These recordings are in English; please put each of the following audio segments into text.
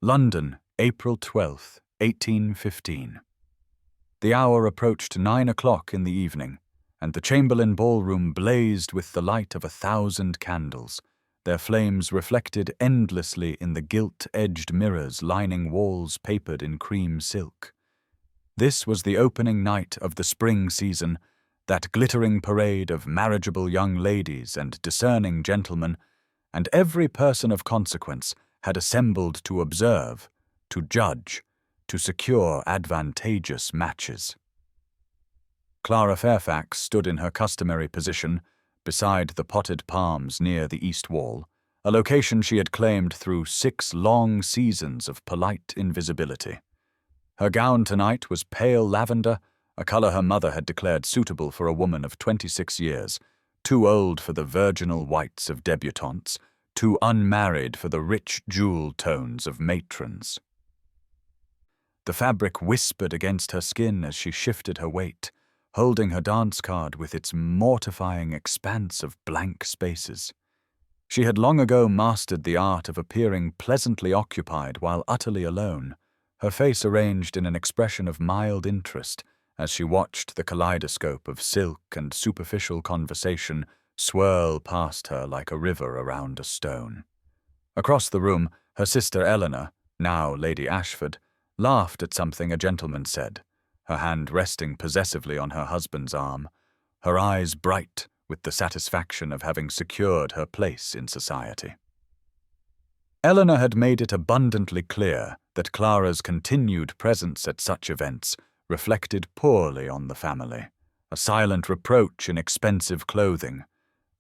London, April 12th, 1815. The hour approached 9 o'clock in the evening, and the Chamberlain ballroom blazed with the light of 1,000 candles, their flames reflected endlessly in the gilt-edged mirrors lining walls papered in cream silk. This was the opening night of the spring season, that glittering parade of marriageable young ladies and discerning gentlemen, and every person of consequence had assembled to observe, to judge, to secure advantageous matches. Clara Fairfax stood in her customary position, beside the potted palms near the east wall, a location she had claimed through 6 long seasons of polite invisibility. Her gown tonight was pale lavender, a color her mother had declared suitable for a woman of 26 years, too old for the virginal whites of debutantes, too unmarried for the rich jewel tones of matrons. The fabric whispered against her skin as she shifted her weight, holding her dance card with its mortifying expanse of blank spaces. She had long ago mastered the art of appearing pleasantly occupied while utterly alone, her face arranged in an expression of mild interest as she watched the kaleidoscope of silk and superficial conversation swirl past her like a river around a stone. Across the room, her sister Eleanor, now Lady Ashford, laughed at something a gentleman said, her hand resting possessively on her husband's arm, her eyes bright with the satisfaction of having secured her place in society. Eleanor had made it abundantly clear that Clara's continued presence at such events reflected poorly on the family, a silent reproach in expensive clothing,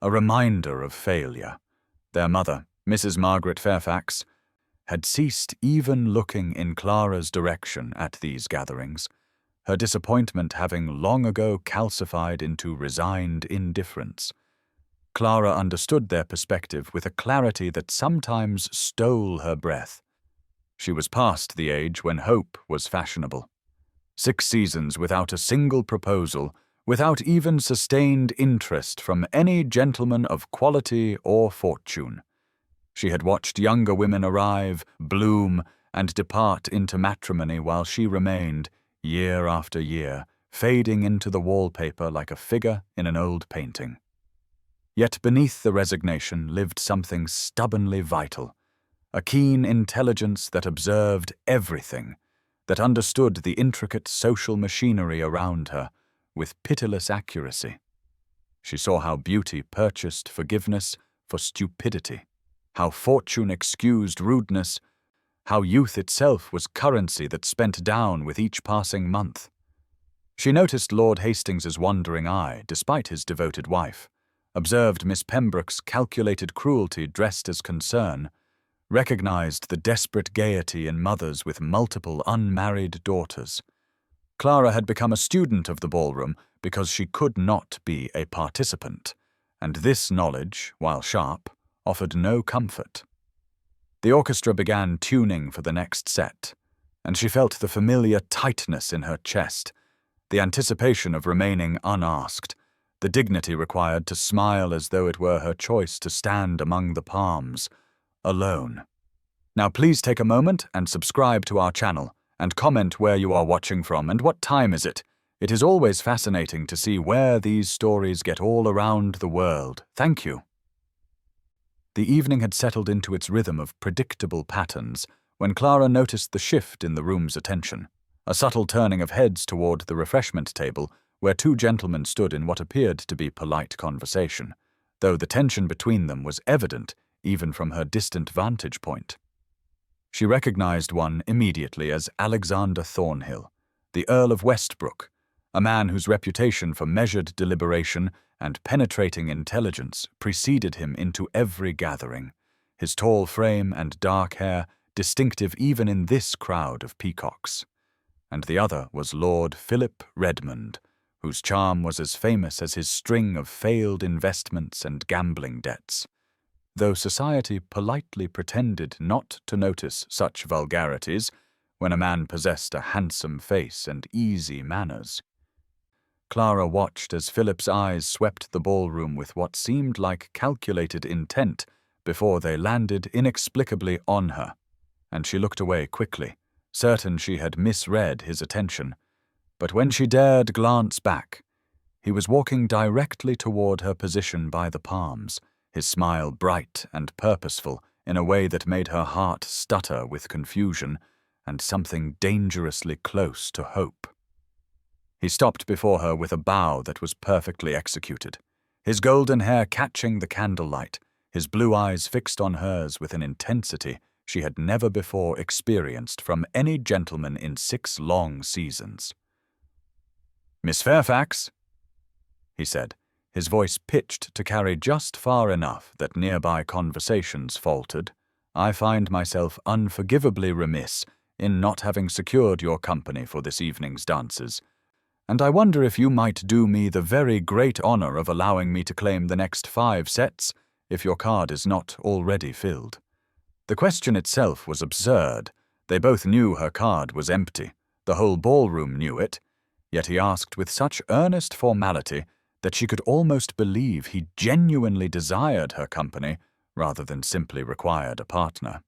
a reminder of failure. Their mother, Mrs. Margaret Fairfax, had ceased even looking in Clara's direction at these gatherings, her disappointment having long ago calcified into resigned indifference. Clara understood their perspective with a clarity that sometimes stole her breath. She was past the age when hope was fashionable. 6 seasons without a single proposal, without even sustained interest from any gentleman of quality or fortune. She had watched younger women arrive, bloom, and depart into matrimony while she remained, year after year, fading into the wallpaper like a figure in an old painting. Yet beneath the resignation lived something stubbornly vital, a keen intelligence that observed everything, that understood the intricate social machinery around her with pitiless accuracy. She saw how beauty purchased forgiveness for stupidity, how fortune excused rudeness, how youth itself was currency that spent down with each passing month. She noticed Lord Hastings's wandering eye, despite his devoted wife, observed Miss Pembroke's calculated cruelty dressed as concern, recognized the desperate gaiety in mothers with multiple unmarried daughters. Clara had become a student of the ballroom because she could not be a participant, and this knowledge, while sharp, offered no comfort. The orchestra began tuning for the next set, and she felt the familiar tightness in her chest, the anticipation of remaining unasked, the dignity required to smile as though it were her choice to stand among the palms, alone. Now please take a moment and subscribe to our channel, and comment where you are watching from and what time is it. It is always fascinating to see where these stories get all around the world. Thank you. The evening had settled into its rhythm of predictable patterns when Clara noticed the shift in the room's attention, a subtle turning of heads toward the refreshment table where 2 gentlemen stood in what appeared to be polite conversation, though the tension between them was evident even from her distant vantage point. She recognized one immediately as Alexander Thornhill, the Earl of Westbrook, a man whose reputation for measured deliberation and penetrating intelligence preceded him into every gathering, his tall frame and dark hair distinctive even in this crowd of peacocks. And the other was Lord Philip Redmond, whose charm was as famous as his string of failed investments and gambling debts, though society politely pretended not to notice such vulgarities when a man possessed a handsome face and easy manners. Clara watched as Philip's eyes swept the ballroom with what seemed like calculated intent before they landed inexplicably on her. and she looked away quickly, certain she had misread his attention. But when she dared glance back, he was walking directly toward her position by the palms, his smile bright and purposeful in a way that made her heart stutter with confusion and something dangerously close to hope. He stopped before her with a bow that was perfectly executed, his golden hair catching the candlelight, his blue eyes fixed on hers with an intensity she had never before experienced from any gentleman in 6 long seasons. "Miss Fairfax," he said, his voice pitched to carry just far enough that nearby conversations faltered, "I find myself unforgivably remiss in not having secured your company for this evening's dances, and I wonder if you might do me the very great honor of allowing me to claim the next 5 sets, if your card is not already filled." The question itself was absurd. They both knew her card was empty. The whole ballroom knew it. Yet he asked with such earnest formality that she could almost believe he genuinely desired her company rather than simply required a partner.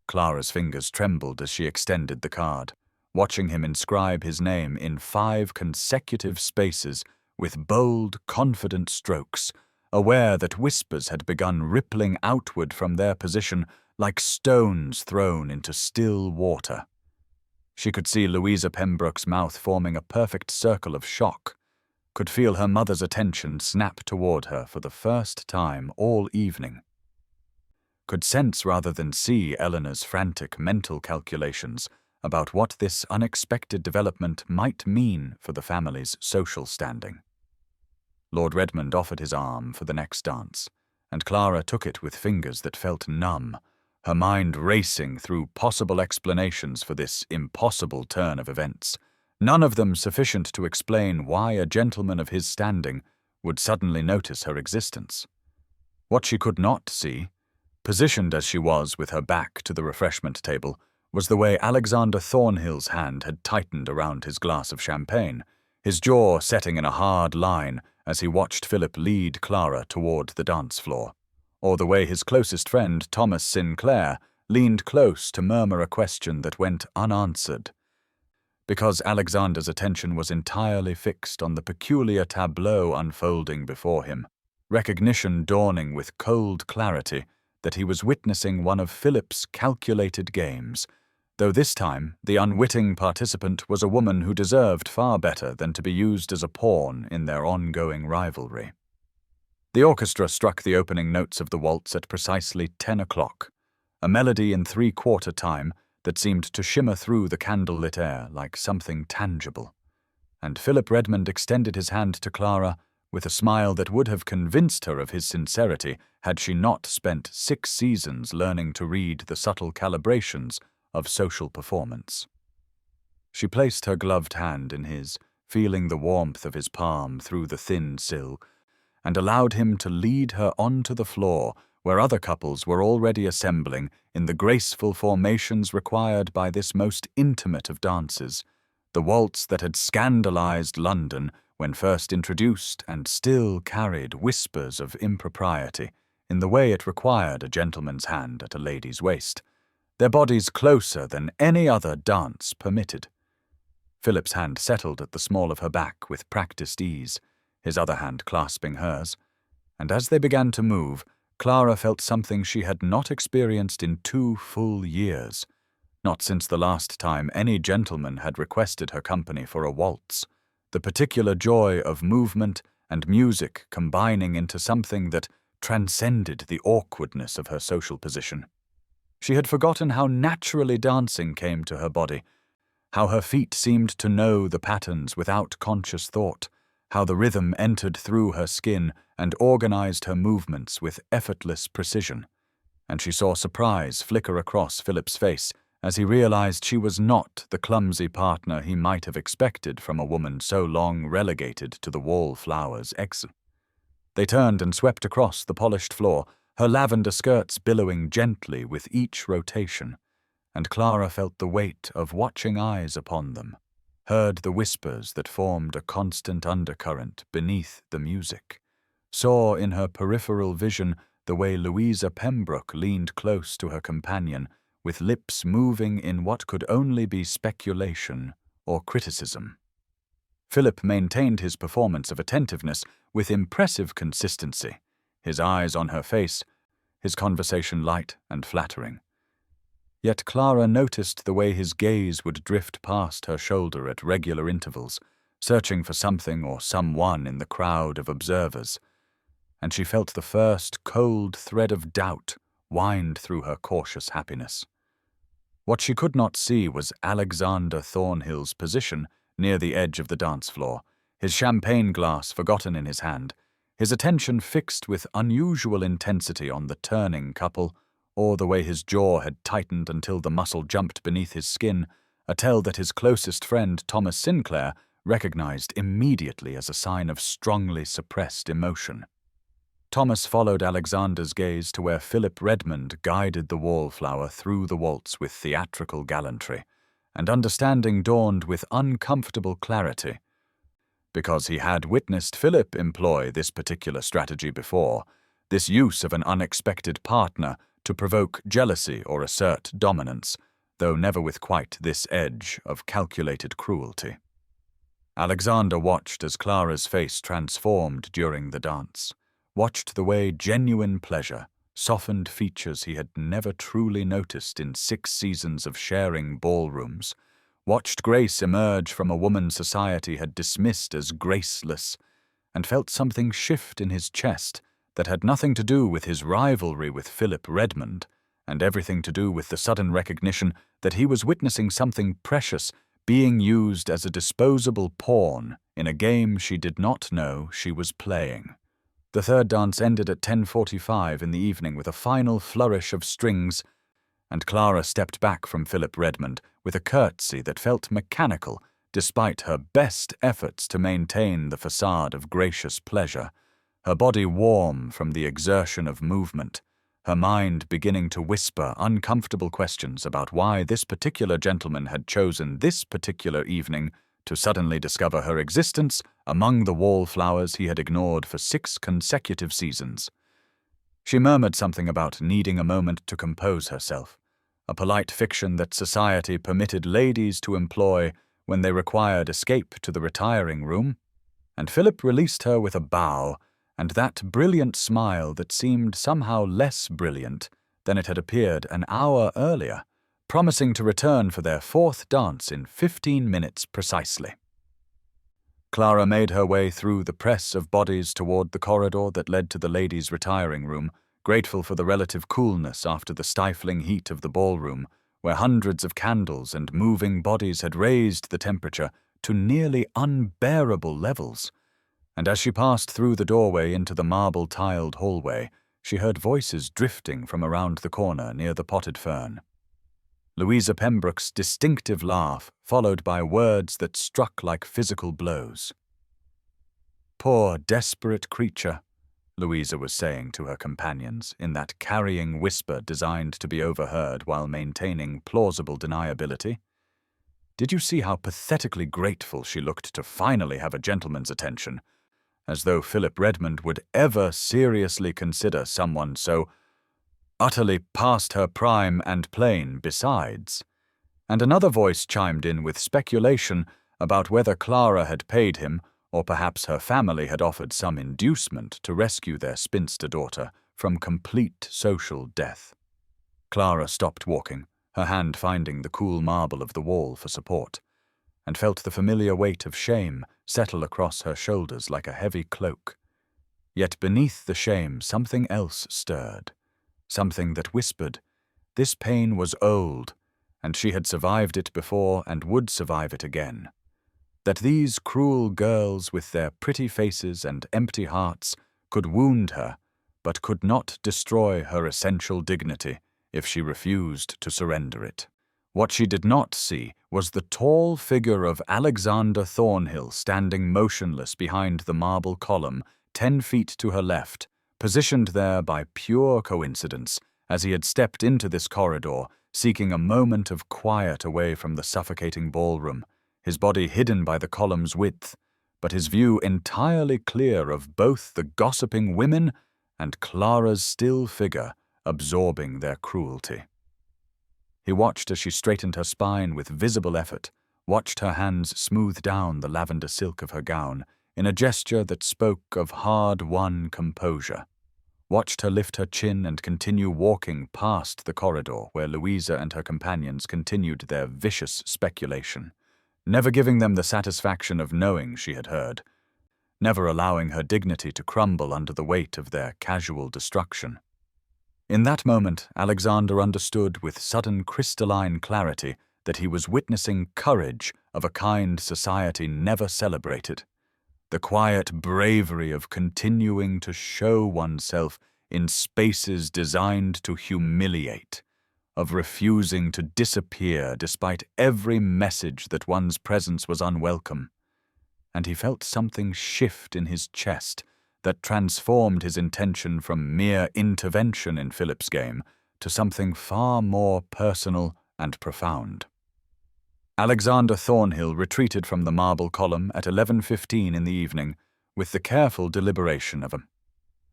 Clara's fingers trembled as she extended the card, watching him inscribe his name in 5 consecutive spaces with bold, confident strokes, aware that whispers had begun rippling outward from their position like stones thrown into still water. She could see Louisa Pembroke's mouth forming a perfect circle of shock, could feel her mother's attention snap toward her for the first time all evening, could sense rather than see Eleanor's frantic mental calculations about what this unexpected development might mean for the family's social standing. Lord Redmond offered his arm for the next dance, and Clara took it with fingers that felt numb, her mind racing through possible explanations for this impossible turn of events, none of them sufficient to explain why a gentleman of his standing would suddenly notice her existence. What she could not see, positioned as she was with her back to the refreshment table, was the way Alexander Thornhill's hand had tightened around his glass of champagne, his jaw setting in a hard line as he watched Philip lead Clara toward the dance floor, or the way his closest friend, Thomas Sinclair, leaned close to murmur a question that went unanswered. Because Alexander's attention was entirely fixed on the peculiar tableau unfolding before him, recognition dawning with cold clarity that he was witnessing one of Philip's calculated games, though this time the unwitting participant was a woman who deserved far better than to be used as a pawn in their ongoing rivalry. The orchestra struck the opening notes of the waltz at precisely 10 o'clock, a melody in 3/4 time that seemed to shimmer through the candlelit air like something tangible, and Philip Redmond extended his hand to Clara with a smile that would have convinced her of his sincerity had she not spent 6 seasons learning to read the subtle calibrations of social performance. She placed her gloved hand in his, feeling the warmth of his palm through the thin sill, and allowed him to lead her onto the floor where other couples were already assembling in the graceful formations required by this most intimate of dances, the waltz that had scandalized London when first introduced and still carried whispers of impropriety in the way it required a gentleman's hand at a lady's waist, their bodies closer than any other dance permitted. Philip's hand settled at the small of her back with practiced ease, his other hand clasping hers, and as they began to move, Clara felt something she had not experienced in 2 full years, not since the last time any gentleman had requested her company for a waltz, the particular joy of movement and music combining into something that transcended the awkwardness of her social position. She had forgotten how naturally dancing came to her body, how her feet seemed to know the patterns without conscious thought, how the rhythm entered through her skin and organized her movements with effortless precision, and she saw surprise flicker across Philip's face as he realized she was not the clumsy partner he might have expected from a woman so long relegated to the wallflower's exit. They turned and swept across the polished floor, her lavender skirts billowing gently with each rotation, and Clara felt the weight of watching eyes upon them, heard the whispers that formed a constant undercurrent beneath the music, saw in her peripheral vision the way Louisa Pembroke leaned close to her companion with lips moving in what could only be speculation or criticism. Philip maintained his performance of attentiveness with impressive consistency, his eyes on her face, his conversation light and flattering. Yet Clara noticed the way his gaze would drift past her shoulder at regular intervals, searching for something or someone in the crowd of observers, and she felt the first cold thread of doubt wind through her cautious happiness. What she could not see was Alexander Thornhill's position near the edge of the dance floor, his champagne glass forgotten in his hand, his attention fixed with unusual intensity on the turning couple, or the way his jaw had tightened until the muscle jumped beneath his skin, a tell that his closest friend Thomas Sinclair recognized immediately as a sign of strongly suppressed emotion. Thomas followed Alexander's gaze to where Philip Redmond guided the wallflower through the waltz with theatrical gallantry, and understanding dawned with uncomfortable clarity. Because he had witnessed Philip employ this particular strategy before, this use of an unexpected partner to provoke jealousy or assert dominance, though never with quite this edge of calculated cruelty. Alexander watched as Clara's face transformed during the dance, watched the way genuine pleasure softened features he had never truly noticed in 6 seasons of sharing ballrooms, watched grace emerge from a woman society had dismissed as graceless, and felt something shift in his chest that had nothing to do with his rivalry with Philip Redmond, and everything to do with the sudden recognition that he was witnessing something precious being used as a disposable pawn in a game she did not know she was playing. The third dance ended at 10:45 in the evening with a final flourish of strings, and Clara stepped back from Philip Redmond with a curtsy that felt mechanical despite her best efforts to maintain the facade of gracious pleasure, her body warm from the exertion of movement, her mind beginning to whisper uncomfortable questions about why this particular gentleman had chosen this particular evening to suddenly discover her existence among the wallflowers he had ignored for 6 consecutive seasons. She murmured something about needing a moment to compose herself, a polite fiction that society permitted ladies to employ when they required escape to the retiring room, and Philip released her with a bow and that brilliant smile that seemed somehow less brilliant than it had appeared an hour earlier, promising to return for their 4th dance in 15 minutes precisely. Clara made her way through the press of bodies toward the corridor that led to the ladies' retiring room, grateful for the relative coolness after the stifling heat of the ballroom, where hundreds of candles and moving bodies had raised the temperature to nearly unbearable levels. And as she passed through the doorway into the marble-tiled hallway, she heard voices drifting from around the corner near the potted fern. Louisa Pembroke's distinctive laugh, followed by words that struck like physical blows. "Poor, desperate creature," Louisa was saying to her companions in that carrying whisper designed to be overheard while maintaining plausible deniability. "Did you see how pathetically grateful she looked to finally have a gentleman's attention? As though Philip Redmond would ever seriously consider someone so utterly past her prime and plain besides." And another voice chimed in with speculation about whether Clara had paid him, or perhaps her family had offered some inducement to rescue their spinster daughter from complete social death. Clara stopped walking, her hand finding the cool marble of the wall for support, and felt the familiar weight of shame settle across her shoulders like a heavy cloak. Yet beneath the shame something else stirred, something that whispered, this pain was old, and she had survived it before and would survive it again. That these cruel girls with their pretty faces and empty hearts could wound her, but could not destroy her essential dignity if she refused to surrender it. What she did not see was the tall figure of Alexander Thornhill standing motionless behind the marble column 10 feet to her left, positioned there by pure coincidence as he had stepped into this corridor, seeking a moment of quiet away from the suffocating ballroom, his body hidden by the column's width, but his view entirely clear of both the gossiping women and Clara's still figure absorbing their cruelty. He watched as she straightened her spine with visible effort, watched her hands smooth down the lavender silk of her gown in a gesture that spoke of hard-won composure, watched her lift her chin and continue walking past the corridor where Louisa and her companions continued their vicious speculation, never giving them the satisfaction of knowing she had heard, never allowing her dignity to crumble under the weight of their casual destruction. In that moment, Alexander understood with sudden crystalline clarity that he was witnessing courage of a kind society never celebrated, the quiet bravery of continuing to show oneself in spaces designed to humiliate, of refusing to disappear despite every message that one's presence was unwelcome. And he felt something shift in his chest that transformed his intention from mere intervention in Philip's game to something far more personal and profound. Alexander Thornhill retreated from the marble column at 11:15 in the evening with the careful deliberation of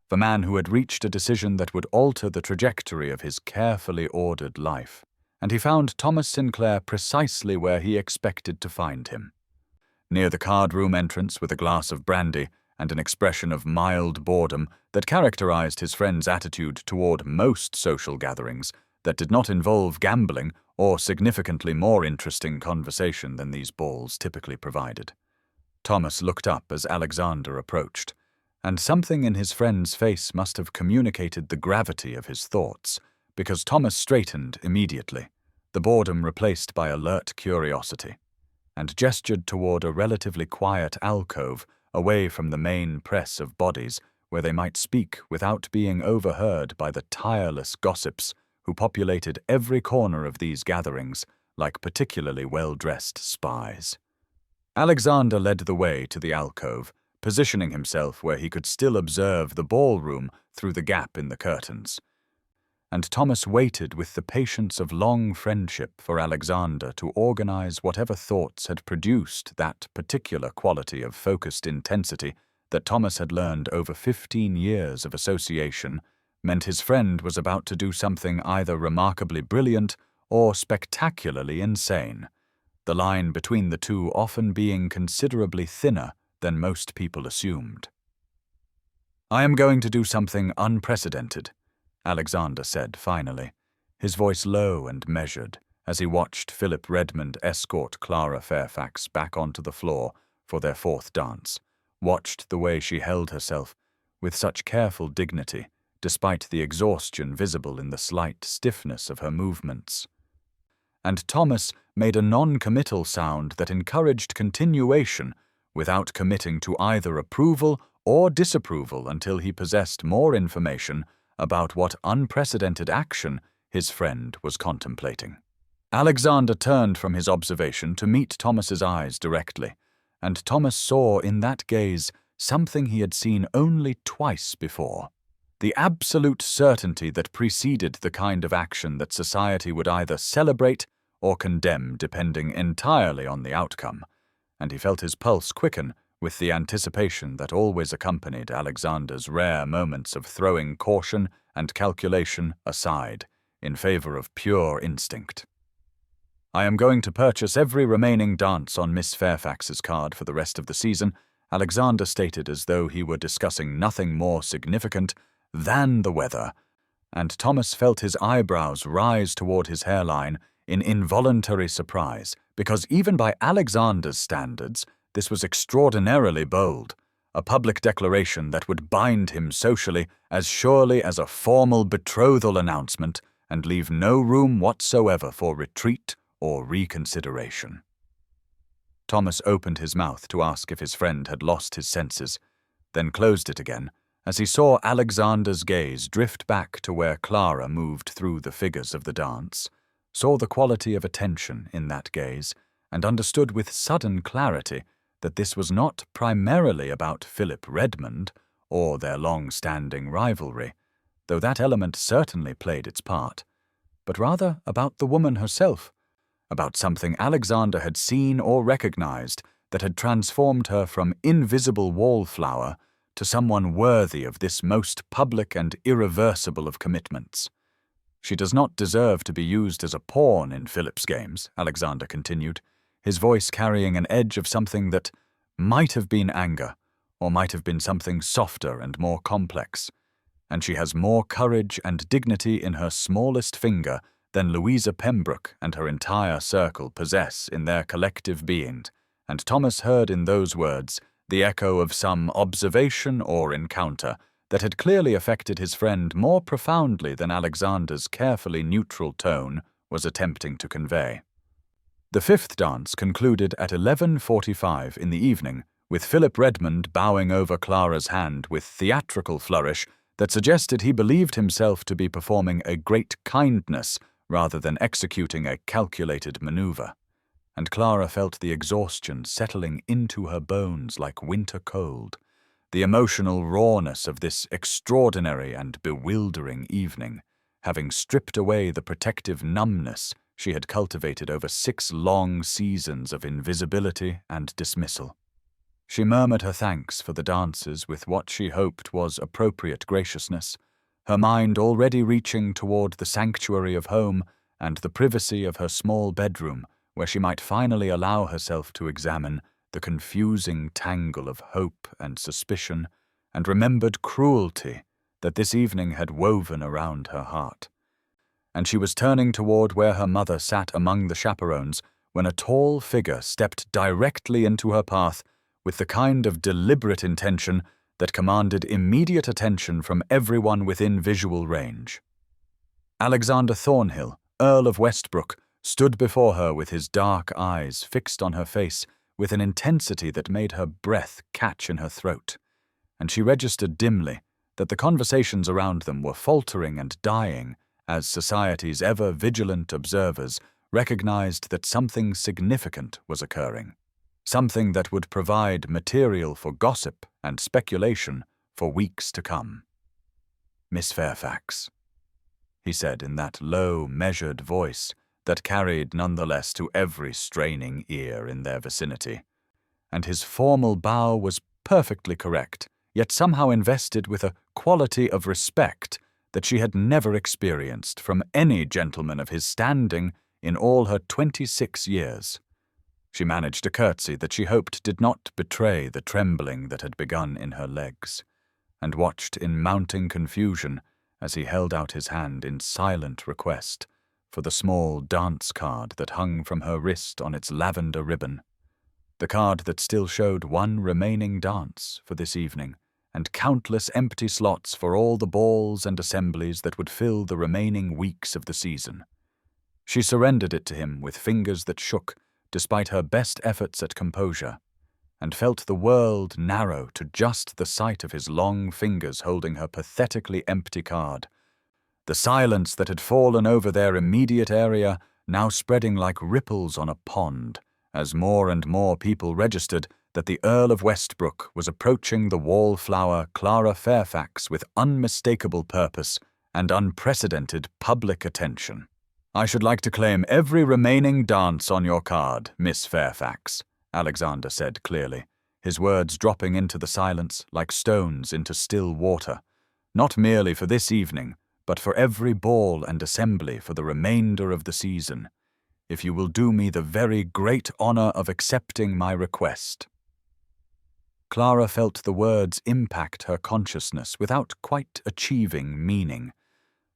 the man who had reached a decision that would alter the trajectory of his carefully ordered life, and he found Thomas Sinclair precisely where he expected to find him. Near the card-room entrance with a glass of brandy and an expression of mild boredom that characterized his friend's attitude toward most social gatherings that did not involve gambling or significantly more interesting conversation than these balls typically provided. Thomas looked up as Alexander approached, and something in his friend's face must have communicated the gravity of his thoughts, because Thomas straightened immediately, the boredom replaced by alert curiosity, and gestured toward a relatively quiet alcove away from the main press of bodies where they might speak without being overheard by the tireless gossips who populated every corner of these gatherings like particularly well-dressed spies. Alexander led the way to the alcove, positioning himself where he could still observe the ballroom through the gap in the curtains. And Thomas waited with the patience of long friendship for Alexander to organize whatever thoughts had produced that particular quality of focused intensity that Thomas had learned over 15 years of association meant his friend was about to do something either remarkably brilliant or spectacularly insane, the line between the two often being considerably thinner than most people assumed. "I am going to do something unprecedented," Alexander said finally, his voice low and measured, as he watched Philip Redmond escort Clara Fairfax back onto the floor for their fourth dance, watched the way she held herself with such careful dignity, despite the exhaustion visible in the slight stiffness of her movements. And Thomas made a non-committal sound that encouraged continuation without committing to either approval or disapproval until he possessed more information about what unprecedented action his friend was contemplating. Alexander turned from his observation to meet Thomas's eyes directly, and Thomas saw in that gaze something he had seen only twice before: the absolute certainty that preceded the kind of action that society would either celebrate or condemn depending entirely on the outcome, and he felt his pulse quicken with the anticipation that always accompanied Alexander's rare moments of throwing caution and calculation aside in favor of pure instinct. "I am going to purchase every remaining dance on Miss Fairfax's card for the rest of the season," Alexander stated as though he were discussing nothing more significant than the weather, and Thomas felt his eyebrows rise toward his hairline in involuntary surprise, because even by Alexander's standards, this was extraordinarily bold, a public declaration that would bind him socially as surely as a formal betrothal announcement and leave no room whatsoever for retreat or reconsideration. Thomas opened his mouth to ask if his friend had lost his senses, then closed it again as he saw Alexander's gaze drift back to where Clara moved through the figures of the dance, saw the quality of attention in that gaze, and understood with sudden clarity that this was not primarily about Philip Redmond or their long-standing rivalry, though that element certainly played its part, but rather about the woman herself, about something Alexander had seen or recognized that had transformed her from invisible wallflower to someone worthy of this most public and irreversible of commitments. She does not deserve to be used as a pawn in Philip's games, Alexander continued, his voice carrying an edge of something that might have been anger, or might have been something softer and more complex. And she has more courage and dignity in her smallest finger than Louisa Pembroke and her entire circle possess in their collective being, and Thomas heard in those words the echo of some observation or encounter that had clearly affected his friend more profoundly than Alexander's carefully neutral tone was attempting to convey. The fifth dance concluded at 11:45 in the evening, with Philip Redmond bowing over Clara's hand with theatrical flourish that suggested he believed himself to be performing a great kindness rather than executing a calculated maneuver. And Clara felt the exhaustion settling into her bones like winter cold, the emotional rawness of this extraordinary and bewildering evening, having stripped away the protective numbness she had cultivated over 6 long seasons of invisibility and dismissal. She murmured her thanks for the dances with what she hoped was appropriate graciousness, her mind already reaching toward the sanctuary of home and the privacy of her small bedroom, where she might finally allow herself to examine the confusing tangle of hope and suspicion and remembered cruelty that this evening had woven around her heart. And she was turning toward where her mother sat among the chaperones when a tall figure stepped directly into her path with the kind of deliberate intention that commanded immediate attention from everyone within visual range. Alexander Thornhill, Earl of Westbrook, stood before her with his dark eyes fixed on her face with an intensity that made her breath catch in her throat, and she registered dimly that the conversations around them were faltering and dying as society's ever-vigilant observers recognized that something significant was occurring, something that would provide material for gossip and speculation for weeks to come. "Miss Fairfax," he said in that low, measured voice that carried nonetheless to every straining ear in their vicinity, and his formal bow was perfectly correct, yet somehow invested with a quality of respect that she had never experienced from any gentleman of his standing in all her 26 years. She managed a curtsy that she hoped did not betray the trembling that had begun in her legs, and watched in mounting confusion as he held out his hand in silent request for the small dance card that hung from her wrist on its lavender ribbon, the card that still showed one remaining dance for this evening, and countless empty slots for all the balls and assemblies that would fill the remaining weeks of the season. She surrendered it to him with fingers that shook despite her best efforts at composure, and felt the world narrow to just the sight of his long fingers holding her pathetically empty card, the silence that had fallen over their immediate area now spreading like ripples on a pond, as more and more people registered that the Earl of Westbrook was approaching the wallflower Clara Fairfax with unmistakable purpose and unprecedented public attention. "I should like to claim every remaining dance on your card, Miss Fairfax," Alexander said clearly, his words dropping into the silence like stones into still water, "not merely for this evening, but for every ball and assembly for the remainder of the season, if you will do me the very great honor of accepting my request." Clara felt the words impact her consciousness without quite achieving meaning,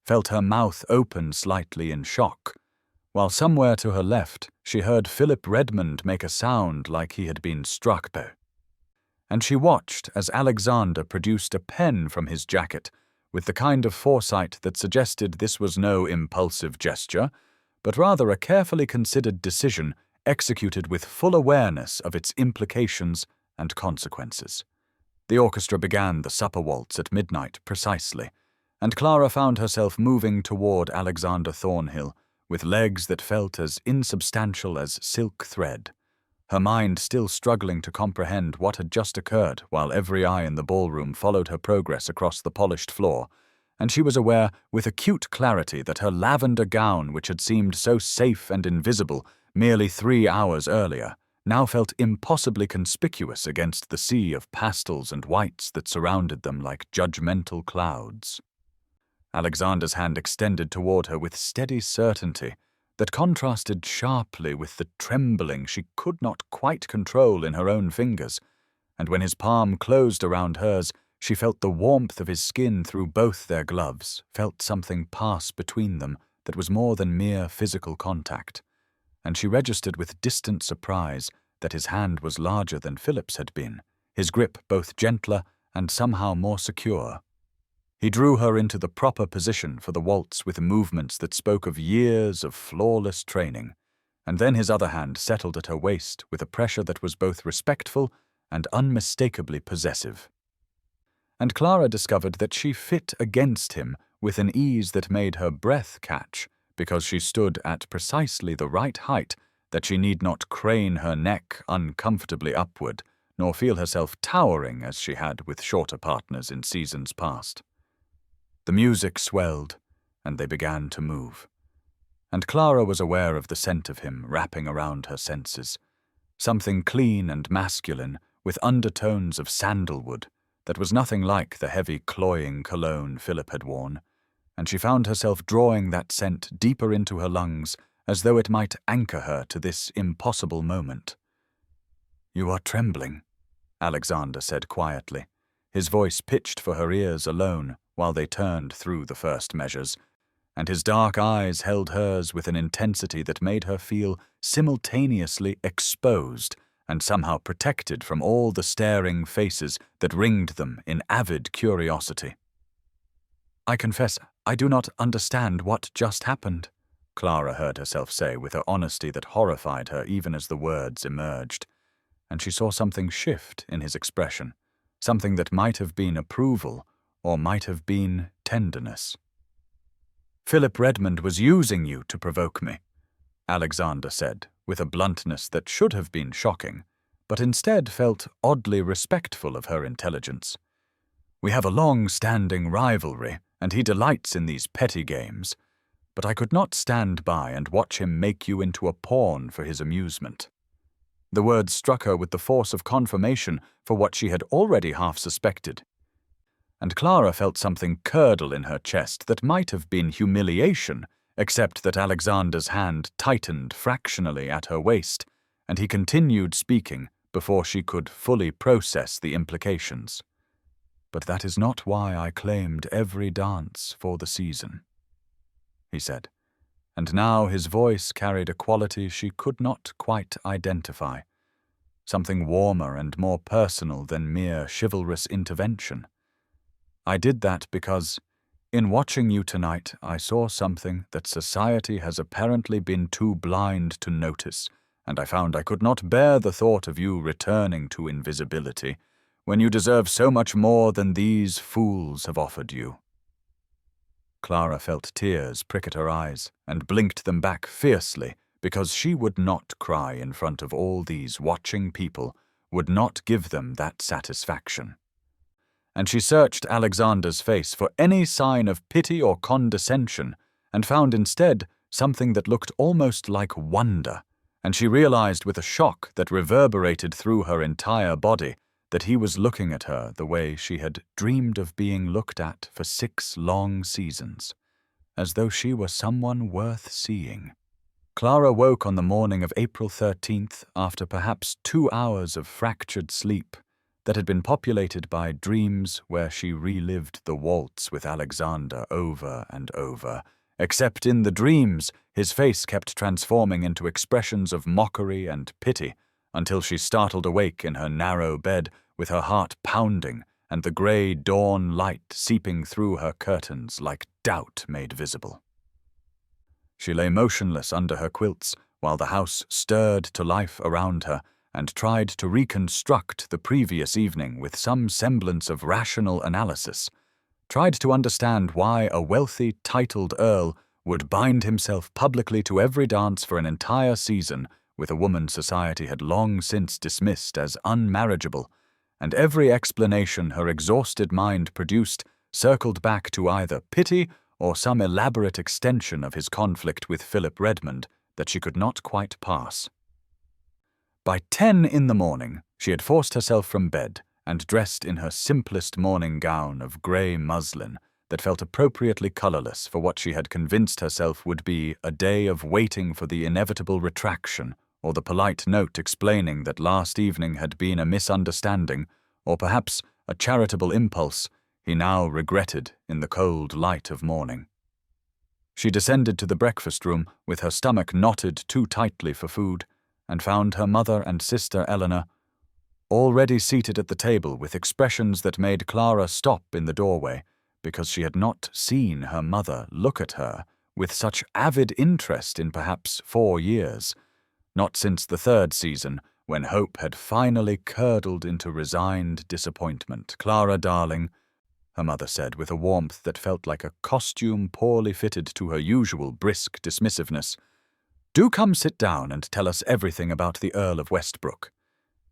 felt her mouth open slightly in shock, while somewhere to her left she heard Philip Redmond make a sound like he had been struck by. And she watched as Alexander produced a pen from his jacket with the kind of foresight that suggested this was no impulsive gesture, but rather a carefully considered decision executed with full awareness of its implications and consequences. The orchestra began the supper waltz at midnight precisely, and Clara found herself moving toward Alexander Thornhill with legs that felt as insubstantial as silk thread, her mind still struggling to comprehend what had just occurred while every eye in the ballroom followed her progress across the polished floor, and she was aware with acute clarity that her lavender gown, which had seemed so safe and invisible merely 3 hours earlier, now felt impossibly conspicuous against the sea of pastels and whites that surrounded them like judgmental clouds. Alexander's hand extended toward her with steady certainty that contrasted sharply with the trembling she could not quite control in her own fingers, and when his palm closed around hers, she felt the warmth of his skin through both their gloves, felt something pass between them that was more than mere physical contact, and she registered with distant surprise that his hand was larger than Philip's had been, his grip both gentler and somehow more secure. He drew her into the proper position for the waltz with movements that spoke of years of flawless training, and then his other hand settled at her waist with a pressure that was both respectful and unmistakably possessive. And Clara discovered that she fit against him with an ease that made her breath catch, because she stood at precisely the right height that she need not crane her neck uncomfortably upward, nor feel herself towering as she had with shorter partners in seasons past. The music swelled, and they began to move. And Clara was aware of the scent of him wrapping around her senses, something clean and masculine with undertones of sandalwood that was nothing like the heavy cloying cologne Philip had worn, and she found herself drawing that scent deeper into her lungs as though it might anchor her to this impossible moment. "You are trembling," Alexander said quietly, his voice pitched for her ears alone while they turned through the first measures, and his dark eyes held hers with an intensity that made her feel simultaneously exposed and somehow protected from all the staring faces that ringed them in avid curiosity. "I confess, I do not understand what just happened," Clara heard herself say with an honesty that horrified her even as the words emerged, and she saw something shift in his expression, something that might have been approval or might have been tenderness. "Philip Redmond was using you to provoke me," Alexander said, with a bluntness that should have been shocking, but instead felt oddly respectful of her intelligence. "We have a long-standing rivalry, and he delights in these petty games, but I could not stand by and watch him make you into a pawn for his amusement." The words struck her with the force of confirmation for what she had already half suspected, and Clara felt something curdle in her chest that might have been humiliation, except that Alexander's hand tightened fractionally at her waist, and he continued speaking before she could fully process the implications. "But that is not why I claimed every dance for the season," he said, and now his voice carried a quality she could not quite identify, something warmer and more personal than mere chivalrous intervention. "I did that because, in watching you tonight, I saw something that society has apparently been too blind to notice, and I found I could not bear the thought of you returning to invisibility when you deserve so much more than these fools have offered you." Clara felt tears prick at her eyes and blinked them back fiercely because she would not cry in front of all these watching people, would not give them that satisfaction. And she searched Alexander's face for any sign of pity or condescension, and found instead something that looked almost like wonder, and she realized with a shock that reverberated through her entire body that he was looking at her the way she had dreamed of being looked at for 6 long seasons, as though she were someone worth seeing. Clara woke on the morning of April 13th after perhaps 2 hours of fractured sleep that had been populated by dreams where she relived the waltz with Alexander over and over, except in the dreams his face kept transforming into expressions of mockery and pity until she startled awake in her narrow bed with her heart pounding and the grey dawn light seeping through her curtains like doubt made visible. She lay motionless under her quilts while the house stirred to life around her and tried to reconstruct the previous evening with some semblance of rational analysis, tried to understand why a wealthy, titled earl would bind himself publicly to every dance for an entire season with a woman society had long since dismissed as unmarriageable, and every explanation her exhausted mind produced circled back to either pity or some elaborate extension of his conflict with Philip Redmond that she could not quite pass. By 10 in the morning, she had forced herself from bed and dressed in her simplest morning gown of grey muslin that felt appropriately colorless for what she had convinced herself would be a day of waiting for the inevitable retraction or the polite note explaining that last evening had been a misunderstanding or perhaps a charitable impulse he now regretted in the cold light of morning. She descended to the breakfast room with her stomach knotted too tightly for food and found her mother and sister Eleanor already seated at the table with expressions that made Clara stop in the doorway because she had not seen her mother look at her with such avid interest in perhaps 4 years, not since the 3rd season when hope had finally curdled into resigned disappointment. "Clara, darling," her mother said with a warmth that felt like a costume poorly fitted to her usual brisk dismissiveness, "do come sit down and tell us everything about the Earl of Westbrook."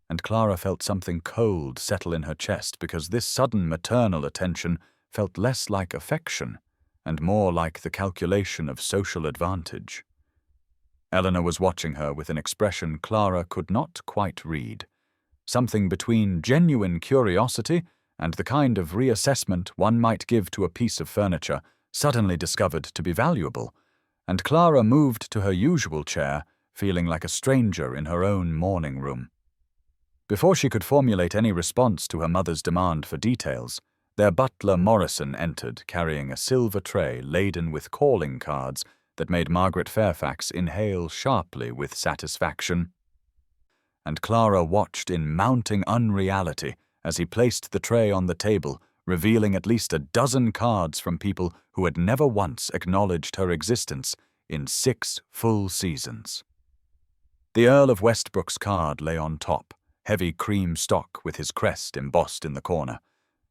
And Clara felt something cold settle in her chest because this sudden maternal attention felt less like affection and more like the calculation of social advantage. Eleanor was watching her with an expression Clara could not quite read, something between genuine curiosity and the kind of reassessment one might give to a piece of furniture suddenly discovered to be valuable, and Clara moved to her usual chair, feeling like a stranger in her own morning room. Before she could formulate any response to her mother's demand for details, their butler Morrison entered carrying a silver tray laden with calling cards that made Margaret Fairfax inhale sharply with satisfaction. And Clara watched in mounting unreality as he placed the tray on the table, revealing at least a dozen cards from people who had never once acknowledged her existence in 6 full seasons. The Earl of Westbrook's card lay on top, heavy cream stock with his crest embossed in the corner,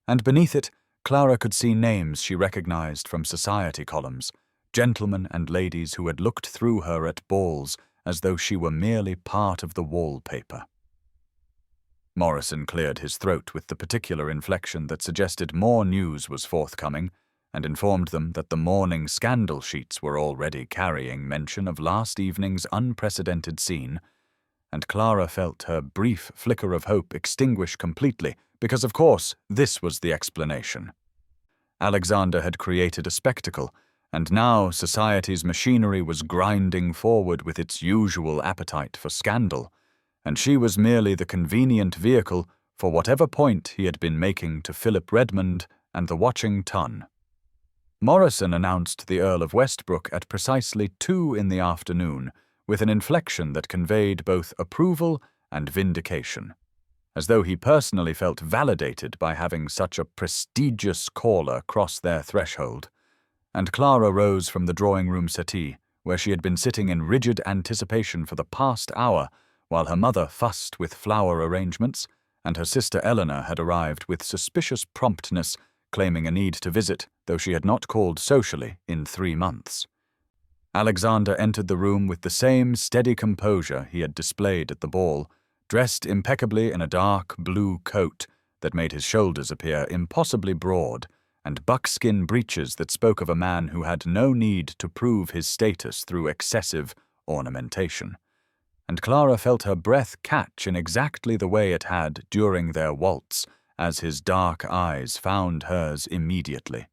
and beneath it Clara could see names she recognized from society columns, gentlemen and ladies who had looked through her at balls as though she were merely part of the wallpaper. Morrison cleared his throat with the particular inflection that suggested more news was forthcoming, and informed them that the morning scandal sheets were already carrying mention of last evening's unprecedented scene, and Clara felt her brief flicker of hope extinguish completely, because of course this was the explanation. Alexander had created a spectacle, and now society's machinery was grinding forward with its usual appetite for scandal, and she was merely the convenient vehicle for whatever point he had been making to Philip Redmond and the watching ton. Morrison announced the Earl of Westbrook at precisely 2 in the afternoon, with an inflection that conveyed both approval and vindication, as though he personally felt validated by having such a prestigious caller cross their threshold. And Clara rose from the drawing-room settee, where she had been sitting in rigid anticipation for the past hour, while her mother fussed with flower arrangements, and her sister Eleanor had arrived with suspicious promptness, claiming a need to visit, though she had not called socially in 3 months. Alexander entered the room with the same steady composure he had displayed at the ball, dressed impeccably in a dark blue coat that made his shoulders appear impossibly broad, and buckskin breeches that spoke of a man who had no need to prove his status through excessive ornamentation. And Clara felt her breath catch in exactly the way it had during their waltz, as his dark eyes found hers immediately,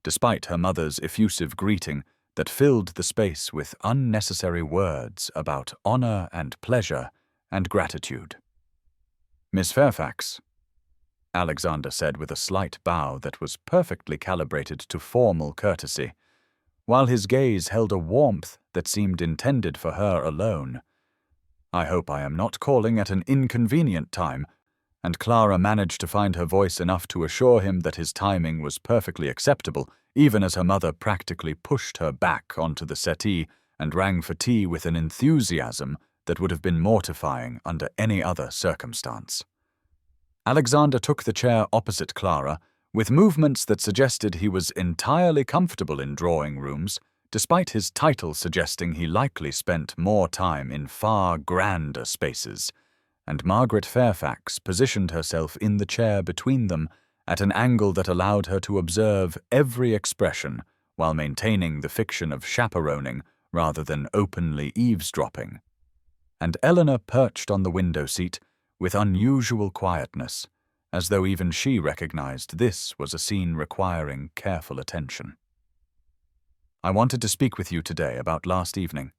despite her mother's effusive greeting that filled the space with unnecessary words about honor and pleasure and gratitude. "Miss Fairfax," Alexander said with a slight bow that was perfectly calibrated to formal courtesy, while his gaze held a warmth that seemed intended for her alone. "I hope I am not calling at an inconvenient time," and Clara managed to find her voice enough to assure him that his timing was perfectly acceptable, even as her mother practically pushed her back onto the settee and rang for tea with an enthusiasm that would have been mortifying under any other circumstance. Alexander took the chair opposite Clara, with movements that suggested he was entirely comfortable in drawing rooms, despite his title suggesting he likely spent more time in far grander spaces, and Margaret Fairfax positioned herself in the chair between them at an angle that allowed her to observe every expression while maintaining the fiction of chaperoning rather than openly eavesdropping. And Eleanor perched on the window seat with unusual quietness, as though even she recognized this was a scene requiring careful attention. "I wanted to speak with you today about last evening,"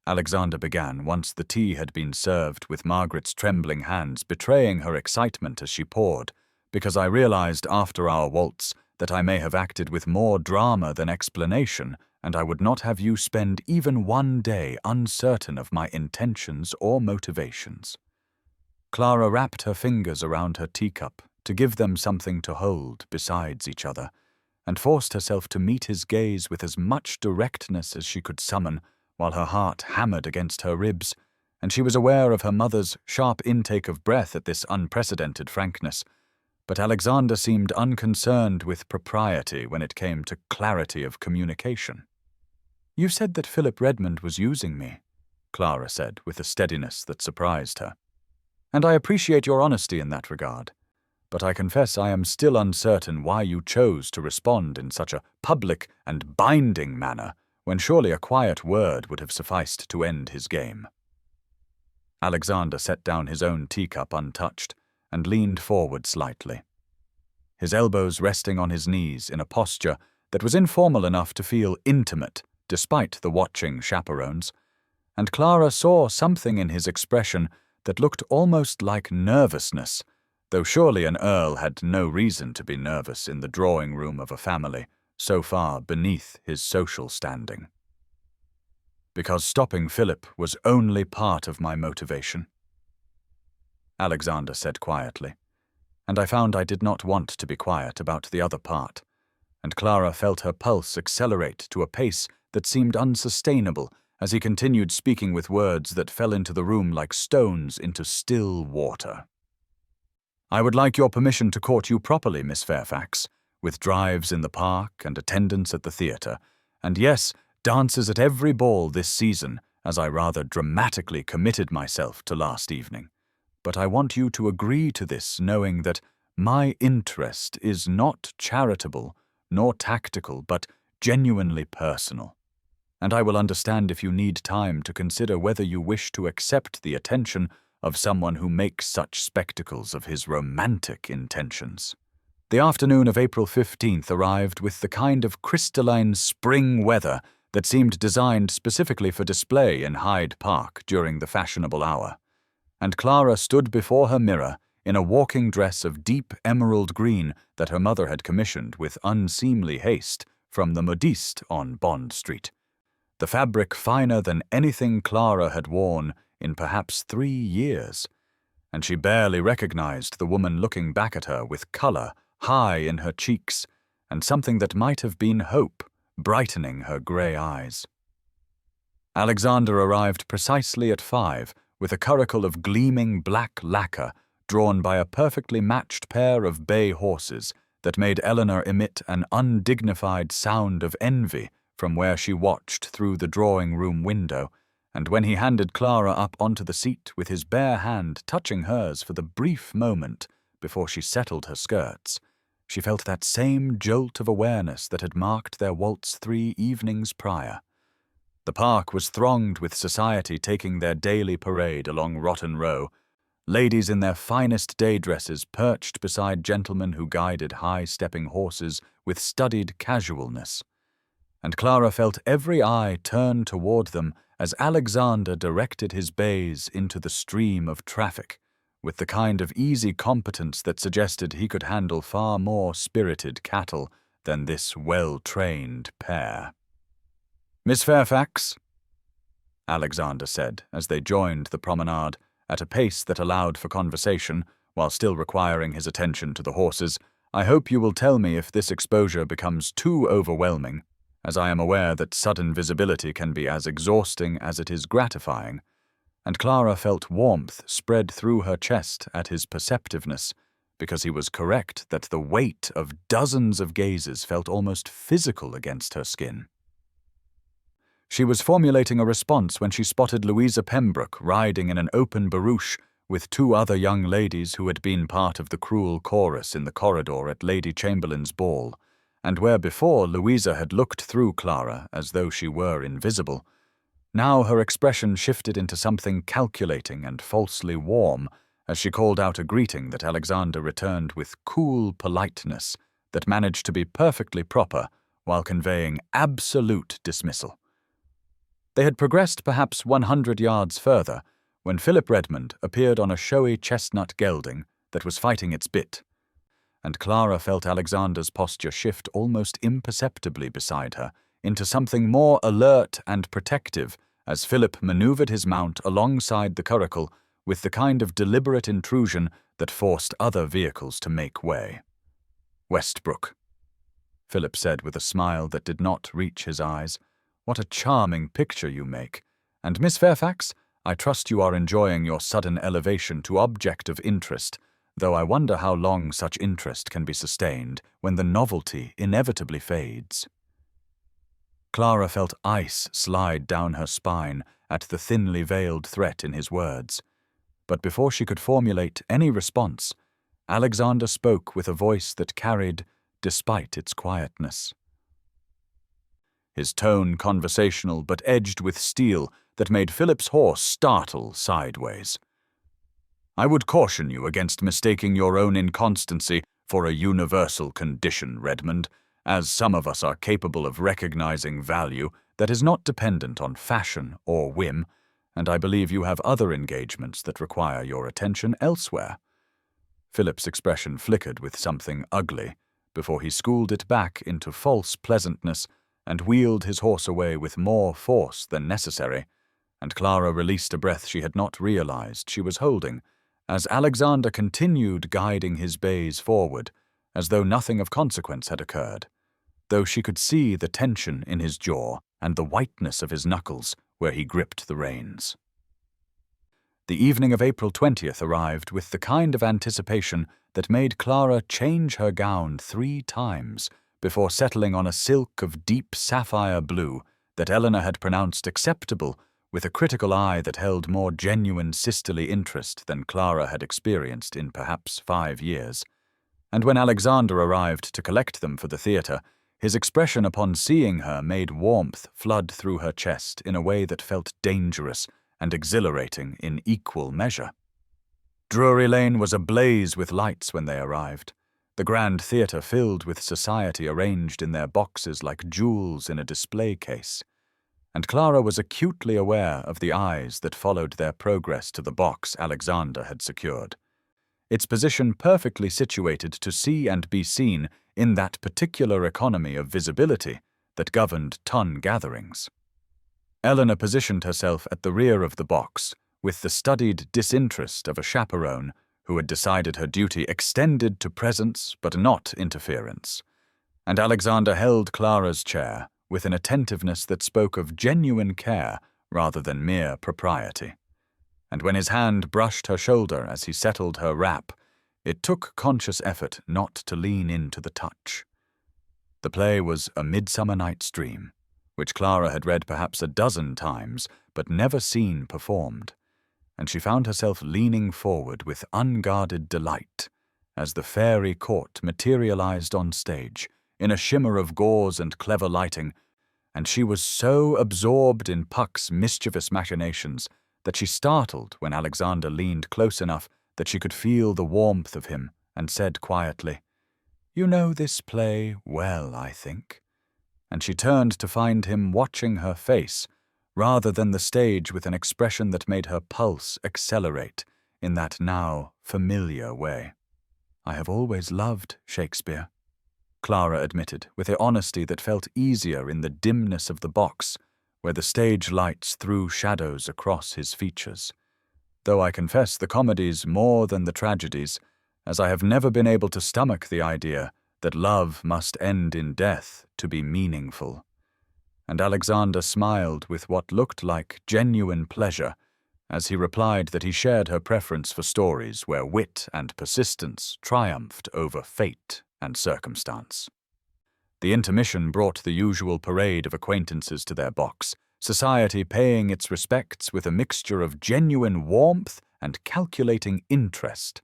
Alexander began once the tea had been served, with Margaret's trembling hands betraying her excitement as she poured, "because I realized after our waltz that I may have acted with more drama than explanation, and I would not have you spend even one day uncertain of my intentions or motivations." Clara wrapped her fingers around her teacup to give them something to hold besides each other, and forced herself to meet his gaze with as much directness as she could summon, while her heart hammered against her ribs, and she was aware of her mother's sharp intake of breath at this unprecedented frankness. But Alexander seemed unconcerned with propriety when it came to clarity of communication. "You said that Philip Redmond was using me," Clara said with a steadiness that surprised her. "And I appreciate your honesty in that regard. But I confess I am still uncertain why you chose to respond in such a public and binding manner, when surely a quiet word would have sufficed to end his game." Alexander set down his own teacup untouched and leaned forward slightly, his elbows resting on his knees in a posture that was informal enough to feel intimate despite the watching chaperones, and Clara saw something in his expression that looked almost like nervousness, though surely an earl had no reason to be nervous in the drawing-room of a family so far beneath his social standing. "Because stopping Philip was only part of my motivation," Alexander said quietly, and I found I did not want to be quiet about the other part, and Clara felt her pulse accelerate to a pace that seemed unsustainable as he continued speaking with words that fell into the room like stones into still water. "I would like your permission to court you properly, Miss Fairfax, with drives in the park and attendance at the theatre, and yes, dances at every ball this season, as I rather dramatically committed myself to last evening. But I want you to agree to this, knowing that my interest is not charitable nor tactical, but genuinely personal. And I will understand if you need time to consider whether you wish to accept the attention of someone who makes such spectacles of his romantic intentions." The afternoon of April 15th arrived with the kind of crystalline spring weather that seemed designed specifically for display in Hyde Park during the fashionable hour, and Clara stood before her mirror in a walking dress of deep emerald green that her mother had commissioned with unseemly haste from the modiste on Bond Street, the fabric finer than anything Clara had worn in perhaps 3 years, and she barely recognized the woman looking back at her with color high in her cheeks and something that might have been hope brightening her grey eyes. Alexander arrived precisely at 5 with a curricle of gleaming black lacquer drawn by a perfectly matched pair of bay horses that made Eleanor emit an undignified sound of envy from where she watched through the drawing-room window, and when he handed Clara up onto the seat with his bare hand touching hers for the brief moment before she settled her skirts, she felt that same jolt of awareness that had marked their waltz 3 evenings prior. The park was thronged with society taking their daily parade along Rotten Row, ladies in their finest day dresses perched beside gentlemen who guided high-stepping horses with studied casualness. And Clara felt every eye turn toward them as Alexander directed his bays into the stream of traffic, with the kind of easy competence that suggested he could handle far more spirited cattle than this well-trained pair. "Miss Fairfax," Alexander said as they joined the promenade at a pace that allowed for conversation while still requiring his attention to the horses, "I hope you will tell me if this exposure becomes too overwhelming, as I am aware that sudden visibility can be as exhausting as it is gratifying," and Clara felt warmth spread through her chest at his perceptiveness, because he was correct that the weight of dozens of gazes felt almost physical against her skin. She was formulating a response when she spotted Louisa Pembroke riding in an open barouche with 2 other young ladies who had been part of the cruel chorus in the corridor at Lady Chamberlain's ball, and where before Louisa had looked through Clara as though she were invisible, now her expression shifted into something calculating and falsely warm as she called out a greeting that Alexander returned with cool politeness that managed to be perfectly proper while conveying absolute dismissal. They had progressed perhaps 100 yards further when Philip Redmond appeared on a showy chestnut gelding that was fighting its bit, and Clara felt Alexander's posture shift almost imperceptibly beside her into something more alert and protective as Philip maneuvered his mount alongside the curricle with the kind of deliberate intrusion that forced other vehicles to make way. "Westbrook," Philip said with a smile that did not reach his eyes. "What a charming picture you make. And Miss Fairfax, I trust you are enjoying your sudden elevation to object of interest, though I wonder how long such interest can be sustained when the novelty inevitably fades." Clara felt ice slide down her spine at the thinly veiled threat in his words. But before she could formulate any response, Alexander spoke with a voice that carried, despite its quietness. His tone conversational but edged with steel that made Philip's horse startle sideways. "I would caution you against mistaking your own inconstancy for a universal condition, Redmond, as some of us are capable of recognizing value that is not dependent on fashion or whim, and I believe you have other engagements that require your attention elsewhere." Philip's expression flickered with something ugly before he schooled it back into false pleasantness and wheeled his horse away with more force than necessary, and Clara released a breath she had not realized she was holding, as Alexander continued guiding his bays forward, as though nothing of consequence had occurred, though she could see the tension in his jaw and the whiteness of his knuckles where he gripped the reins. The evening of April 20th arrived with the kind of anticipation that made Clara change her gown 3 times before settling on a silk of deep sapphire blue that Eleanor had pronounced acceptable with a critical eye that held more genuine sisterly interest than Clara had experienced in perhaps 5 years. And when Alexander arrived to collect them for the theatre, his expression upon seeing her made warmth flood through her chest in a way that felt dangerous and exhilarating in equal measure. Drury Lane was ablaze with lights when they arrived, the grand theatre filled with society arranged in their boxes like jewels in a display case, and Clara was acutely aware of the eyes that followed their progress to the box Alexander had secured, its position perfectly situated to see and be seen in that particular economy of visibility that governed ton gatherings. Eleanor positioned herself at the rear of the box with the studied disinterest of a chaperone who had decided her duty extended to presence but not interference, and Alexander held Clara's chair with an attentiveness that spoke of genuine care rather than mere propriety. And when his hand brushed her shoulder as he settled her wrap, it took conscious effort not to lean into the touch. The play was A Midsummer Night's Dream, which Clara had read perhaps a dozen times but never seen performed, and she found herself leaning forward with unguarded delight as the fairy court materialized on stage in a shimmer of gauze and clever lighting, and she was so absorbed in Puck's mischievous machinations that she startled when Alexander leaned close enough that she could feel the warmth of him and said quietly, "You know this play well, I think," and she turned to find him watching her face rather than the stage with an expression that made her pulse accelerate in that now familiar way. "I have always loved Shakespeare," Clara admitted with a honesty that felt easier in the dimness of the box where the stage lights threw shadows across his features, "though I confess the comedies more than the tragedies, as I have never been able to stomach the idea that love must end in death to be meaningful." And Alexander smiled with what looked like genuine pleasure as he replied that he shared her preference for stories where wit and persistence triumphed over fate and circumstance. The intermission brought the usual parade of acquaintances to their box, society paying its respects with a mixture of genuine warmth and calculating interest,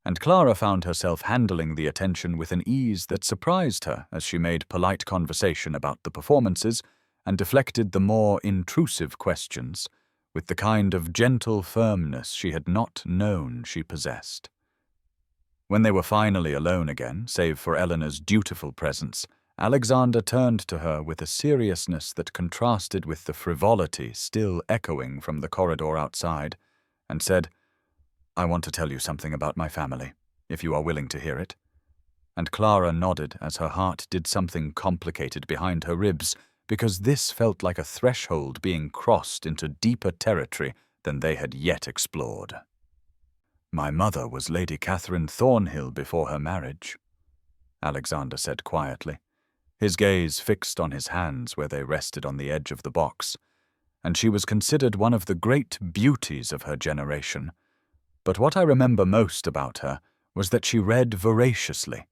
and Clara found herself handling the attention with an ease that surprised her as she made polite conversation about the performances and deflected the more intrusive questions, with the kind of gentle firmness she had not known she possessed. When they were finally alone again, save for Eleanor's dutiful presence, Alexander turned to her with a seriousness that contrasted with the frivolity still echoing from the corridor outside, and said, "I want to tell you something about my family, if you are willing to hear it." And Clara nodded as her heart did something complicated behind her ribs, because this felt like a threshold being crossed into deeper territory than they had yet explored. "My mother was Lady Catherine Thornhill before her marriage," Alexander said quietly, his gaze fixed on his hands where they rested on the edge of the box, "and she was considered one of the great beauties of her generation. But what I remember most about her was that she read voraciously,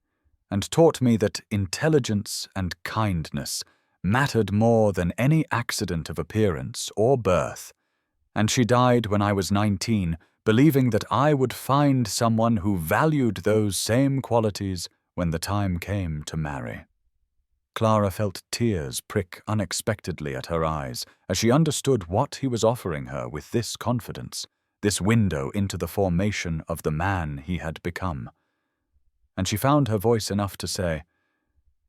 and taught me that intelligence and kindness mattered more than any accident of appearance or birth, and she died when I was 19, believing that I would find someone who valued those same qualities when the time came to marry." Clara felt tears prick unexpectedly at her eyes as she understood what he was offering her with this confidence, this window into the formation of the man he had become. And she found her voice enough to say,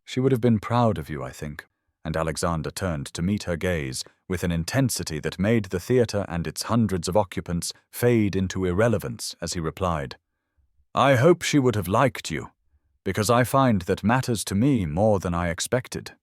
"She would have been proud of you, I think," and Alexander turned to meet her gaze with an intensity that made the theatre and its hundreds of occupants fade into irrelevance as he replied, "I hope she would have liked you, because I find that matters to me more than I expected."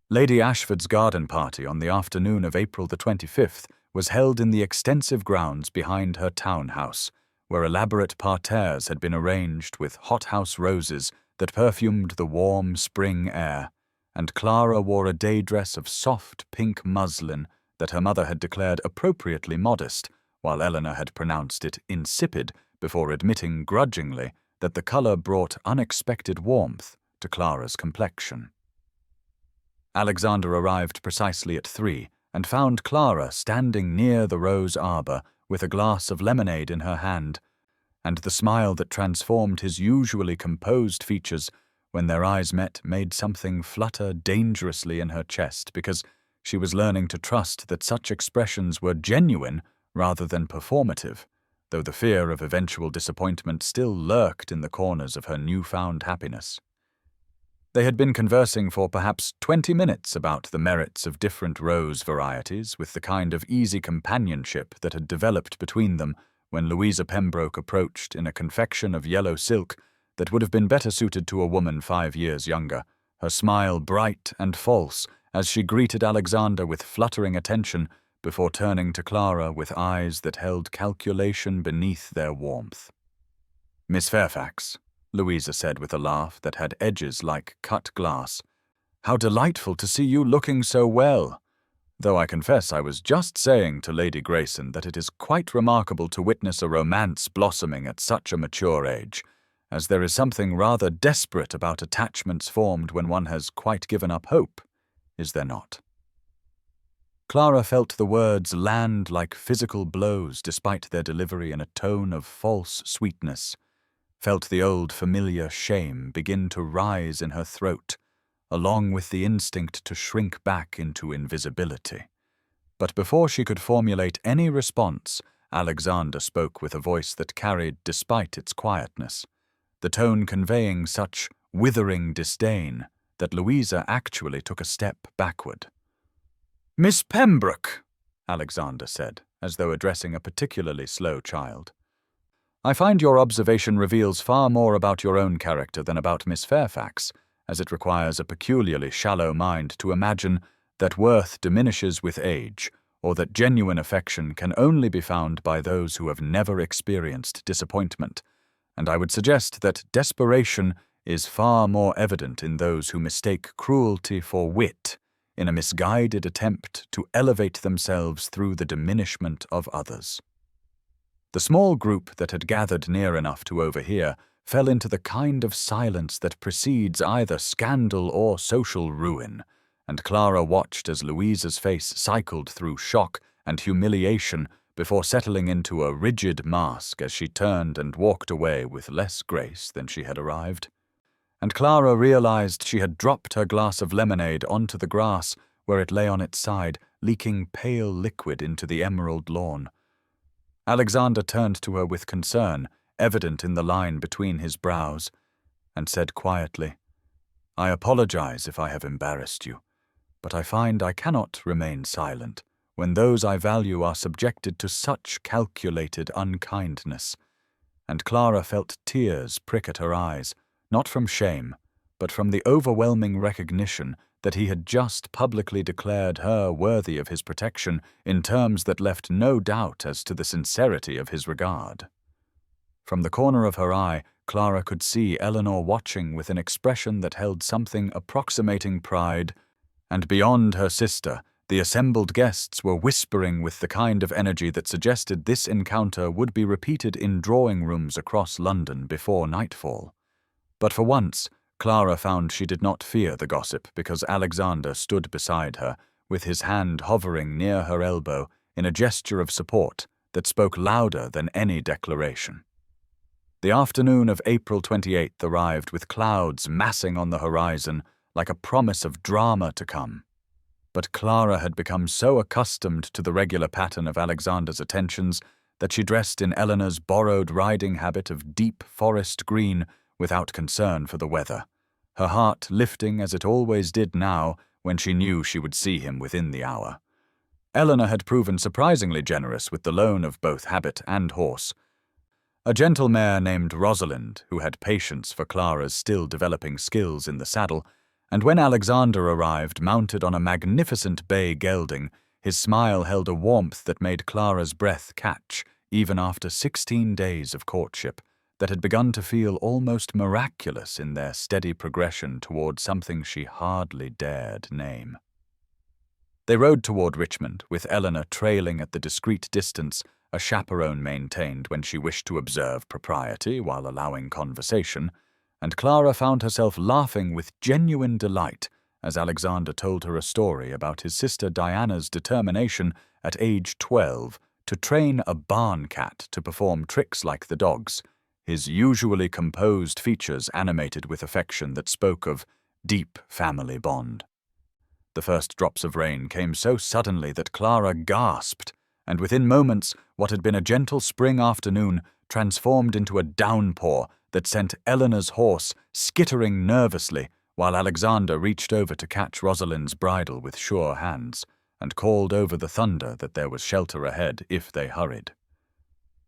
Lady Ashford's garden party on the afternoon of April the 25th was held in the extensive grounds behind her townhouse, where elaborate parterres had been arranged with hothouse roses that perfumed the warm spring air, and Clara wore a day dress of soft pink muslin that her mother had declared appropriately modest, while Eleanor had pronounced it insipid before admitting grudgingly that the color brought unexpected warmth to Clara's complexion. Alexander arrived precisely at 3 and found Clara standing near the rose arbor with a glass of lemonade in her hand, and the smile that transformed his usually composed features when their eyes met made something flutter dangerously in her chest, because she was learning to trust that such expressions were genuine rather than performative, though the fear of eventual disappointment still lurked in the corners of her newfound happiness. They had been conversing for perhaps 20 minutes about the merits of different rose varieties, with the kind of easy companionship that had developed between them when Louisa Pembroke approached in a confection of yellow silk that would have been better suited to a woman 5 years younger, her smile bright and false as she greeted Alexander with fluttering attention before turning to Clara with eyes that held calculation beneath their warmth. "Miss Fairfax," Louisa said with a laugh that had edges like cut glass, "how delightful to see you looking so well, though I confess I was just saying to Lady Grayson that it is quite remarkable to witness a romance blossoming at such a mature age, as there is something rather desperate about attachments formed when one has quite given up hope, is there not?" Clara felt the words land like physical blows despite their delivery in a tone of false sweetness, felt the old familiar shame begin to rise in her throat, along with the instinct to shrink back into invisibility. But before she could formulate any response, Alexander spoke with a voice that carried despite its quietness, the tone conveying such withering disdain that Louisa actually took a step backward. "Miss Pembroke," Alexander said, as though addressing a particularly slow child, "I find your observation reveals far more about your own character than about Miss Fairfax, as it requires a peculiarly shallow mind to imagine that worth diminishes with age, or that genuine affection can only be found by those who have never experienced disappointment, and I would suggest that desperation is far more evident in those who mistake cruelty for wit in a misguided attempt to elevate themselves through the diminishment of others." The small group that had gathered near enough to overhear fell into the kind of silence that precedes either scandal or social ruin, and Clara watched as Louisa's face cycled through shock and humiliation before settling into a rigid mask as she turned and walked away with less grace than she had arrived. And Clara realized she had dropped her glass of lemonade onto the grass where it lay on its side, leaking pale liquid into the emerald lawn. Alexander turned to her with concern, evident in the line between his brows, and said quietly, "I apologize if I have embarrassed you, but I find I cannot remain silent when those I value are subjected to such calculated unkindness." And Clara felt tears prick at her eyes, not from shame, but from the overwhelming recognition that he had just publicly declared her worthy of his protection in terms that left no doubt as to the sincerity of his regard. From the corner of her eye, Clara could see Eleanor watching with an expression that held something approximating pride, and beyond her sister, the assembled guests were whispering with the kind of energy that suggested this encounter would be repeated in drawing-rooms across London before nightfall. But for once, Clara found she did not fear the gossip because Alexander stood beside her, with his hand hovering near her elbow in a gesture of support that spoke louder than any declaration. The afternoon of April 28th arrived with clouds massing on the horizon like a promise of drama to come. But Clara had become so accustomed to the regular pattern of Alexander's attentions that she dressed in Eleanor's borrowed riding habit of deep forest green without concern for the weather, her heart lifting as it always did now when she knew she would see him within the hour. Eleanor had proven surprisingly generous with the loan of both habit and horse. A gentle mare named Rosalind, who had patience for Clara's still developing skills in the saddle, and when Alexander arrived mounted on a magnificent bay gelding, his smile held a warmth that made Clara's breath catch, even after 16 days of courtship, that had begun to feel almost miraculous in their steady progression toward something she hardly dared name. They rode toward Richmond, with Eleanor trailing at the discreet distance a chaperone maintained when she wished to observe propriety while allowing conversation, and Clara found herself laughing with genuine delight as Alexander told her a story about his sister Diana's determination at age 12 to train a barn cat to perform tricks like the dog's, his usually composed features animated with affection that spoke of deep family bond. The first drops of rain came so suddenly that Clara gasped, and within moments what had been a gentle spring afternoon transformed into a downpour that sent Eleanor's horse skittering nervously while Alexander reached over to catch Rosalind's bridle with sure hands and called over the thunder that there was shelter ahead if they hurried.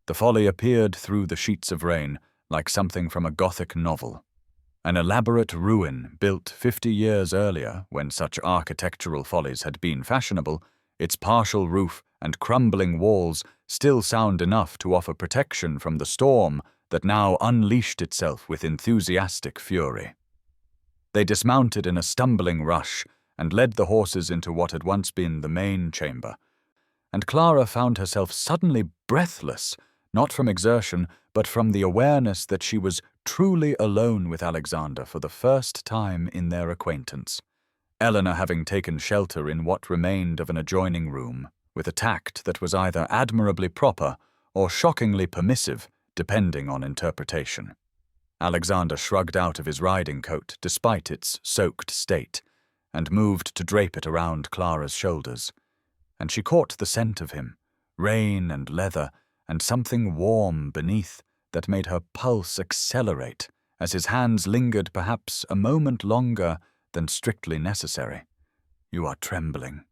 The folly appeared through the sheets of rain like something from a Gothic novel. An elaborate ruin built 50 years earlier, when such architectural follies had been fashionable, its partial roof and crumbling walls still sound enough to offer protection from the storm that now unleashed itself with enthusiastic fury. They dismounted in a stumbling rush and led the horses into what had once been the main chamber, and Clara found herself suddenly breathless, not from exertion, but from the awareness that she was truly alone with Alexander for the first time in their acquaintance, Eleanor having taken shelter in what remained of an adjoining room, with a tact that was either admirably proper or shockingly permissive, depending on interpretation. Alexander shrugged out of his riding coat despite its soaked state, and moved to drape it around Clara's shoulders, and she caught the scent of him, rain and leather, and something warm beneath that made her pulse accelerate as his hands lingered perhaps a moment longer than strictly necessary. "You are trembling,"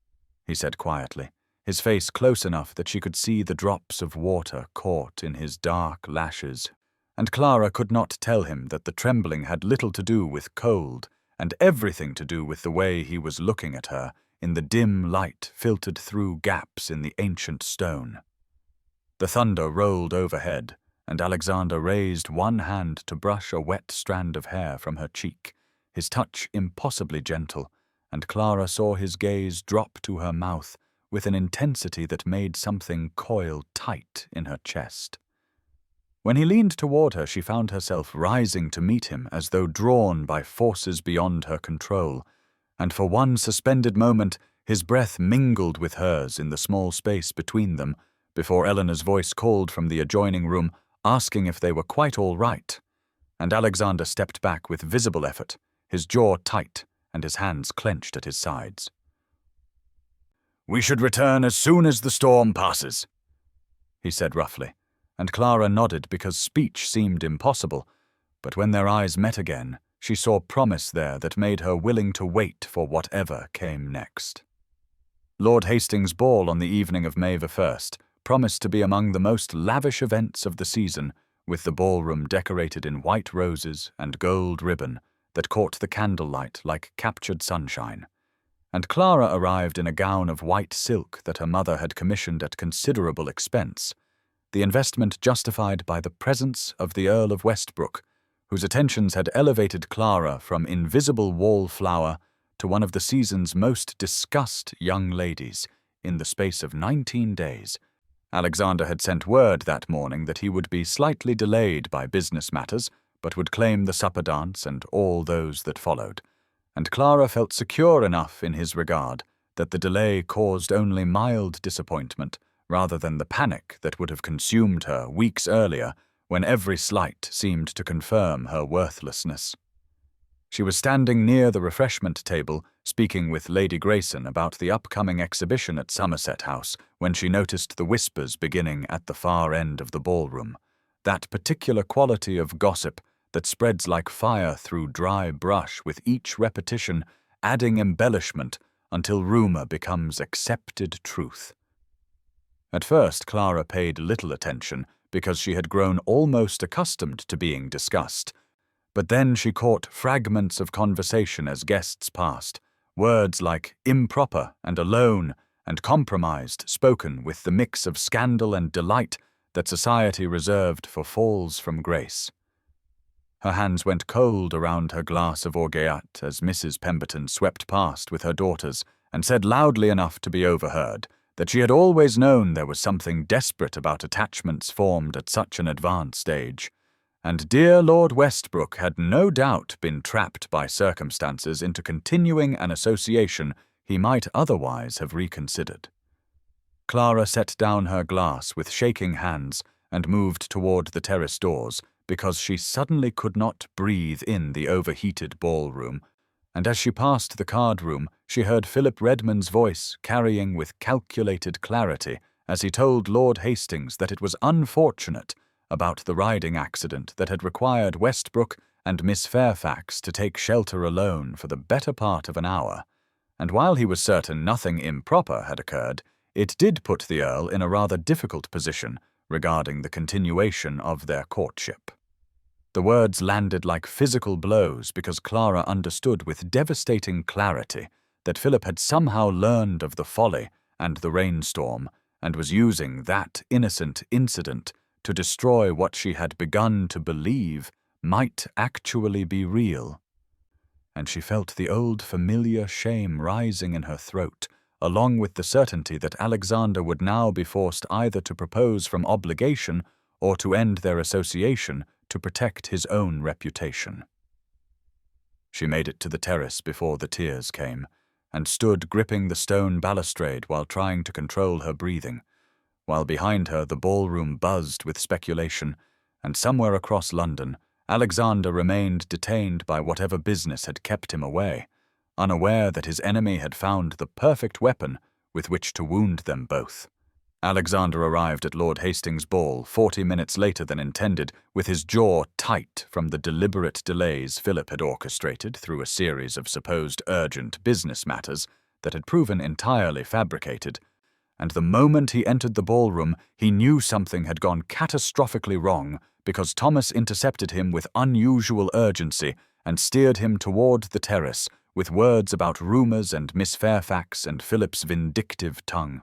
he said quietly, his face close enough that she could see the drops of water caught in his dark lashes, and Clara could not tell him that the trembling had little to do with cold and everything to do with the way he was looking at her in the dim light filtered through gaps in the ancient stone. The thunder rolled overhead, and Alexander raised one hand to brush a wet strand of hair from her cheek, his touch impossibly gentle, and Clara saw his gaze drop to her mouth with an intensity that made something coil tight in her chest. When he leaned toward her, she found herself rising to meet him as though drawn by forces beyond her control, and for one suspended moment his breath mingled with hers in the small space between them, before Eleanor's voice called from the adjoining room, asking if they were quite all right, and Alexander stepped back with visible effort, his jaw tight and his hands clenched at his sides. "We should return as soon as the storm passes," he said roughly, and Clara nodded because speech seemed impossible, but when their eyes met again, she saw promise there that made her willing to wait for whatever came next. Lord Hastings' ball on the evening of May the 1st promised to be among the most lavish events of the season, with the ballroom decorated in white roses and gold ribbon that caught the candlelight like captured sunshine. And Clara arrived in a gown of white silk that her mother had commissioned at considerable expense, the investment justified by the presence of the Earl of Westbrook, whose attentions had elevated Clara from invisible wallflower to one of the season's most discussed young ladies in the space of 19 days. Alexander had sent word that morning that he would be slightly delayed by business matters, but would claim the supper dance and all those that followed, and Clara felt secure enough in his regard that the delay caused only mild disappointment rather than the panic that would have consumed her weeks earlier when every slight seemed to confirm her worthlessness. She was standing near the refreshment table, speaking with Lady Grayson about the upcoming exhibition at Somerset House, when she noticed the whispers beginning at the far end of the ballroom, that particular quality of gossip that spreads like fire through dry brush with each repetition, adding embellishment until rumor becomes accepted truth. At first, Clara paid little attention because she had grown almost accustomed to being discussed, but then she caught fragments of conversation as guests passed, words like improper and alone and compromised spoken with the mix of scandal and delight that society reserved for falls from grace. Her hands went cold around her glass of orgeat as Mrs. Pemberton swept past with her daughters and said loudly enough to be overheard that she had always known there was something desperate about attachments formed at such an advanced age, and dear Lord Westbrook had no doubt been trapped by circumstances into continuing an association he might otherwise have reconsidered. Clara set down her glass with shaking hands and moved toward the terrace doors because she suddenly could not breathe in the overheated ballroom, and as she passed the card room, she heard Philip Redmond's voice carrying with calculated clarity as he told Lord Hastings that it was unfortunate about the riding accident that had required Westbrook and Miss Fairfax to take shelter alone for the better part of an hour, and while he was certain nothing improper had occurred, it did put the Earl in a rather difficult position regarding the continuation of their courtship. The words landed like physical blows because Clara understood with devastating clarity that Philip had somehow learned of the folly and the rainstorm and was using that innocent incident to destroy what she had begun to believe might actually be real. And she felt the old familiar shame rising in her throat, along with the certainty that Alexander would now be forced either to propose from obligation or to end their association to protect his own reputation. She made it to the terrace before the tears came, and stood gripping the stone balustrade while trying to control her breathing, while behind her the ballroom buzzed with speculation, and somewhere across London, Alexander remained detained by whatever business had kept him away, unaware that his enemy had found the perfect weapon with which to wound them both. Alexander arrived at Lord Hastings' ball 40 minutes later than intended, with his jaw tight from the deliberate delays Philip had orchestrated through a series of supposed urgent business matters that had proven entirely fabricated, and the moment he entered the ballroom, he knew something had gone catastrophically wrong because Thomas intercepted him with unusual urgency and steered him toward the terrace with words about rumors and Miss Fairfax and Philip's vindictive tongue.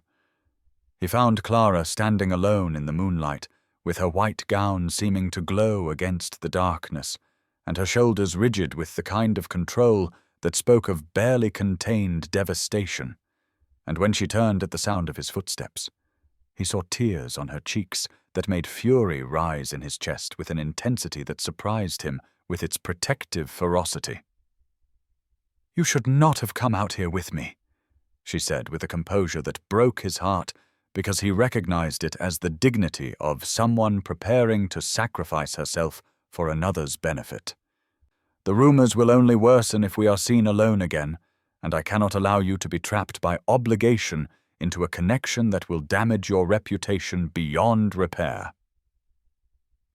He found Clara standing alone in the moonlight, with her white gown seeming to glow against the darkness, and her shoulders rigid with the kind of control that spoke of barely contained devastation. And when she turned at the sound of his footsteps, he saw tears on her cheeks that made fury rise in his chest with an intensity that surprised him with its protective ferocity. "You should not have come out here with me," she said with a composure that broke his heart because he recognized it as the dignity of someone preparing to sacrifice herself for another's benefit. "The rumors will only worsen if we are seen alone again, and I cannot allow you to be trapped by obligation into a connection that will damage your reputation beyond repair."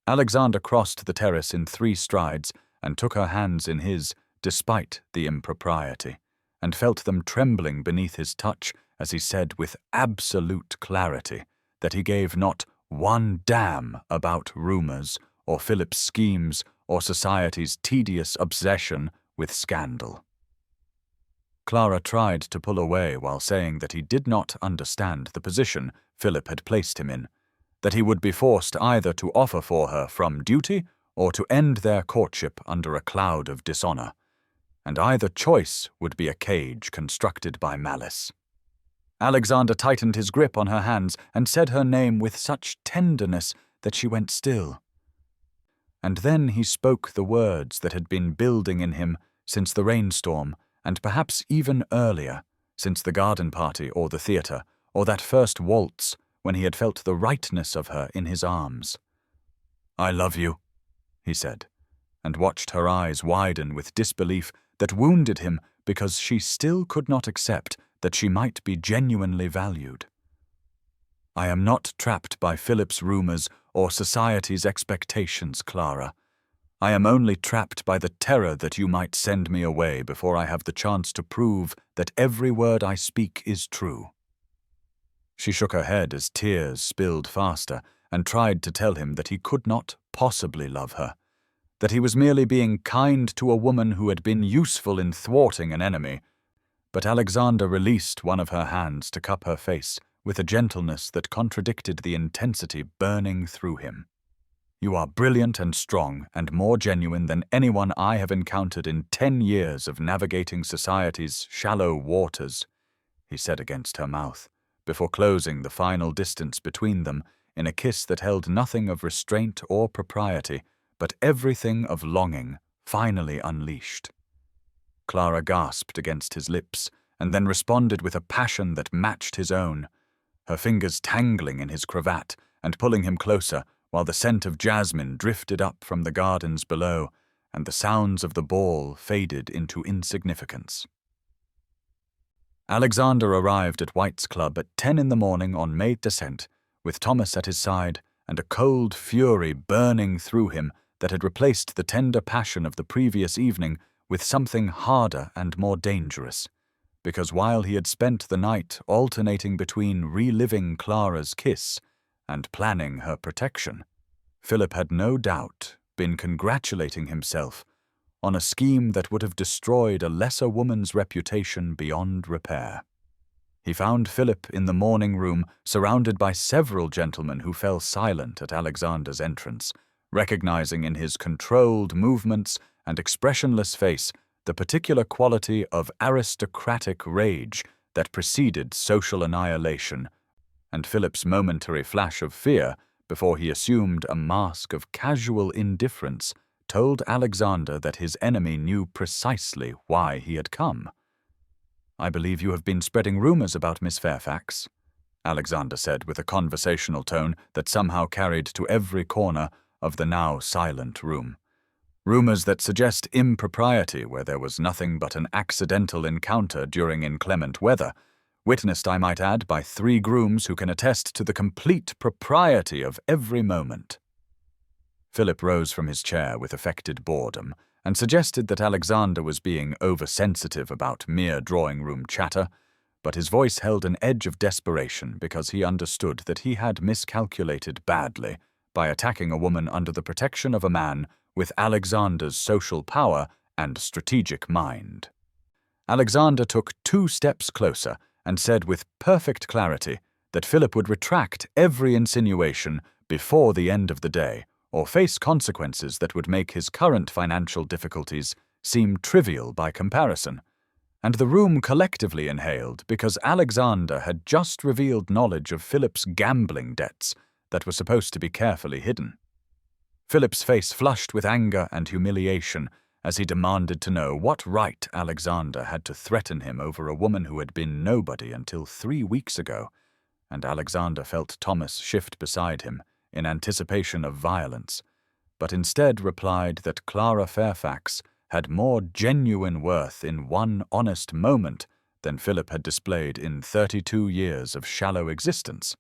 Alexander crossed the terrace in 3 strides and took her hands in his, despite the impropriety, and felt them trembling beneath his touch as he said with absolute clarity that he gave not one damn about rumors or Philip's schemes or society's tedious obsession with scandal. Clara tried to pull away while saying that he did not understand the position Philip had placed him in, that he would be forced either to offer for her from duty or to end their courtship under a cloud of dishonor, and either choice would be a cage constructed by malice. Alexander tightened his grip on her hands and said her name with such tenderness that she went still. And then he spoke the words that had been building in him since the rainstorm, and perhaps even earlier, since the garden party or the theatre, or that first waltz when he had felt the rightness of her in his arms. "I love you," he said, and watched her eyes widen with disbelief that wounded him because she still could not accept that she might be genuinely valued. "I am not trapped by Philip's rumors or society's expectations, Clara. I am only trapped by the terror that you might send me away before I have the chance to prove that every word I speak is true." She shook her head as tears spilled faster and tried to tell him that he could not possibly love her, that he was merely being kind to a woman who had been useful in thwarting an enemy. But Alexander released one of her hands to cup her face with a gentleness that contradicted the intensity burning through him. "You are brilliant and strong and more genuine than anyone I have encountered in 10 years of navigating society's shallow waters," he said against her mouth, before closing the final distance between them in a kiss that held nothing of restraint or propriety, but everything of longing finally unleashed. Clara gasped against his lips, and then responded with a passion that matched his own, her fingers tangling in his cravat and pulling him closer, while the scent of jasmine drifted up from the gardens below, and the sounds of the ball faded into insignificance. Alexander arrived at White's Club at 10 in the morning on May descent, with Thomas at his side and a cold fury burning through him that had replaced the tender passion of the previous evening with something harder and more dangerous, because while he had spent the night alternating between reliving Clara's kiss and planning her protection, Philip had no doubt been congratulating himself on a scheme that would have destroyed a lesser woman's reputation beyond repair. He found Philip in the morning room, surrounded by several gentlemen who fell silent at Alexander's entrance, recognizing in his controlled movements and expressionless face the particular quality of aristocratic rage that preceded social annihilation, and Philip's momentary flash of fear before he assumed a mask of casual indifference told Alexander that his enemy knew precisely why he had come. "I believe you have been spreading rumors about Miss Fairfax," Alexander said with a conversational tone that somehow carried to every corner of the now silent room. "Rumors that suggest impropriety where there was nothing but an accidental encounter during inclement weather, witnessed, I might add, by 3 grooms who can attest to the complete propriety of every moment." Philip rose from his chair with affected boredom and suggested that Alexander was being oversensitive about mere drawing-room chatter, but his voice held an edge of desperation because he understood that he had miscalculated badly by attacking a woman under the protection of a man with Alexander's social power and strategic mind. Alexander took 2 steps closer and said with perfect clarity that Philip would retract every insinuation before the end of the day, or face consequences that would make his current financial difficulties seem trivial by comparison, and the room collectively inhaled because Alexander had just revealed knowledge of Philip's gambling debts that were supposed to be carefully hidden. Philip's face flushed with anger and humiliation as he demanded to know what right Alexander had to threaten him over a woman who had been nobody until 3 weeks ago, and Alexander felt Thomas shift beside him in anticipation of violence, but instead replied that Clara Fairfax had more genuine worth in one honest moment than Philip had displayed in 32 years of shallow existence.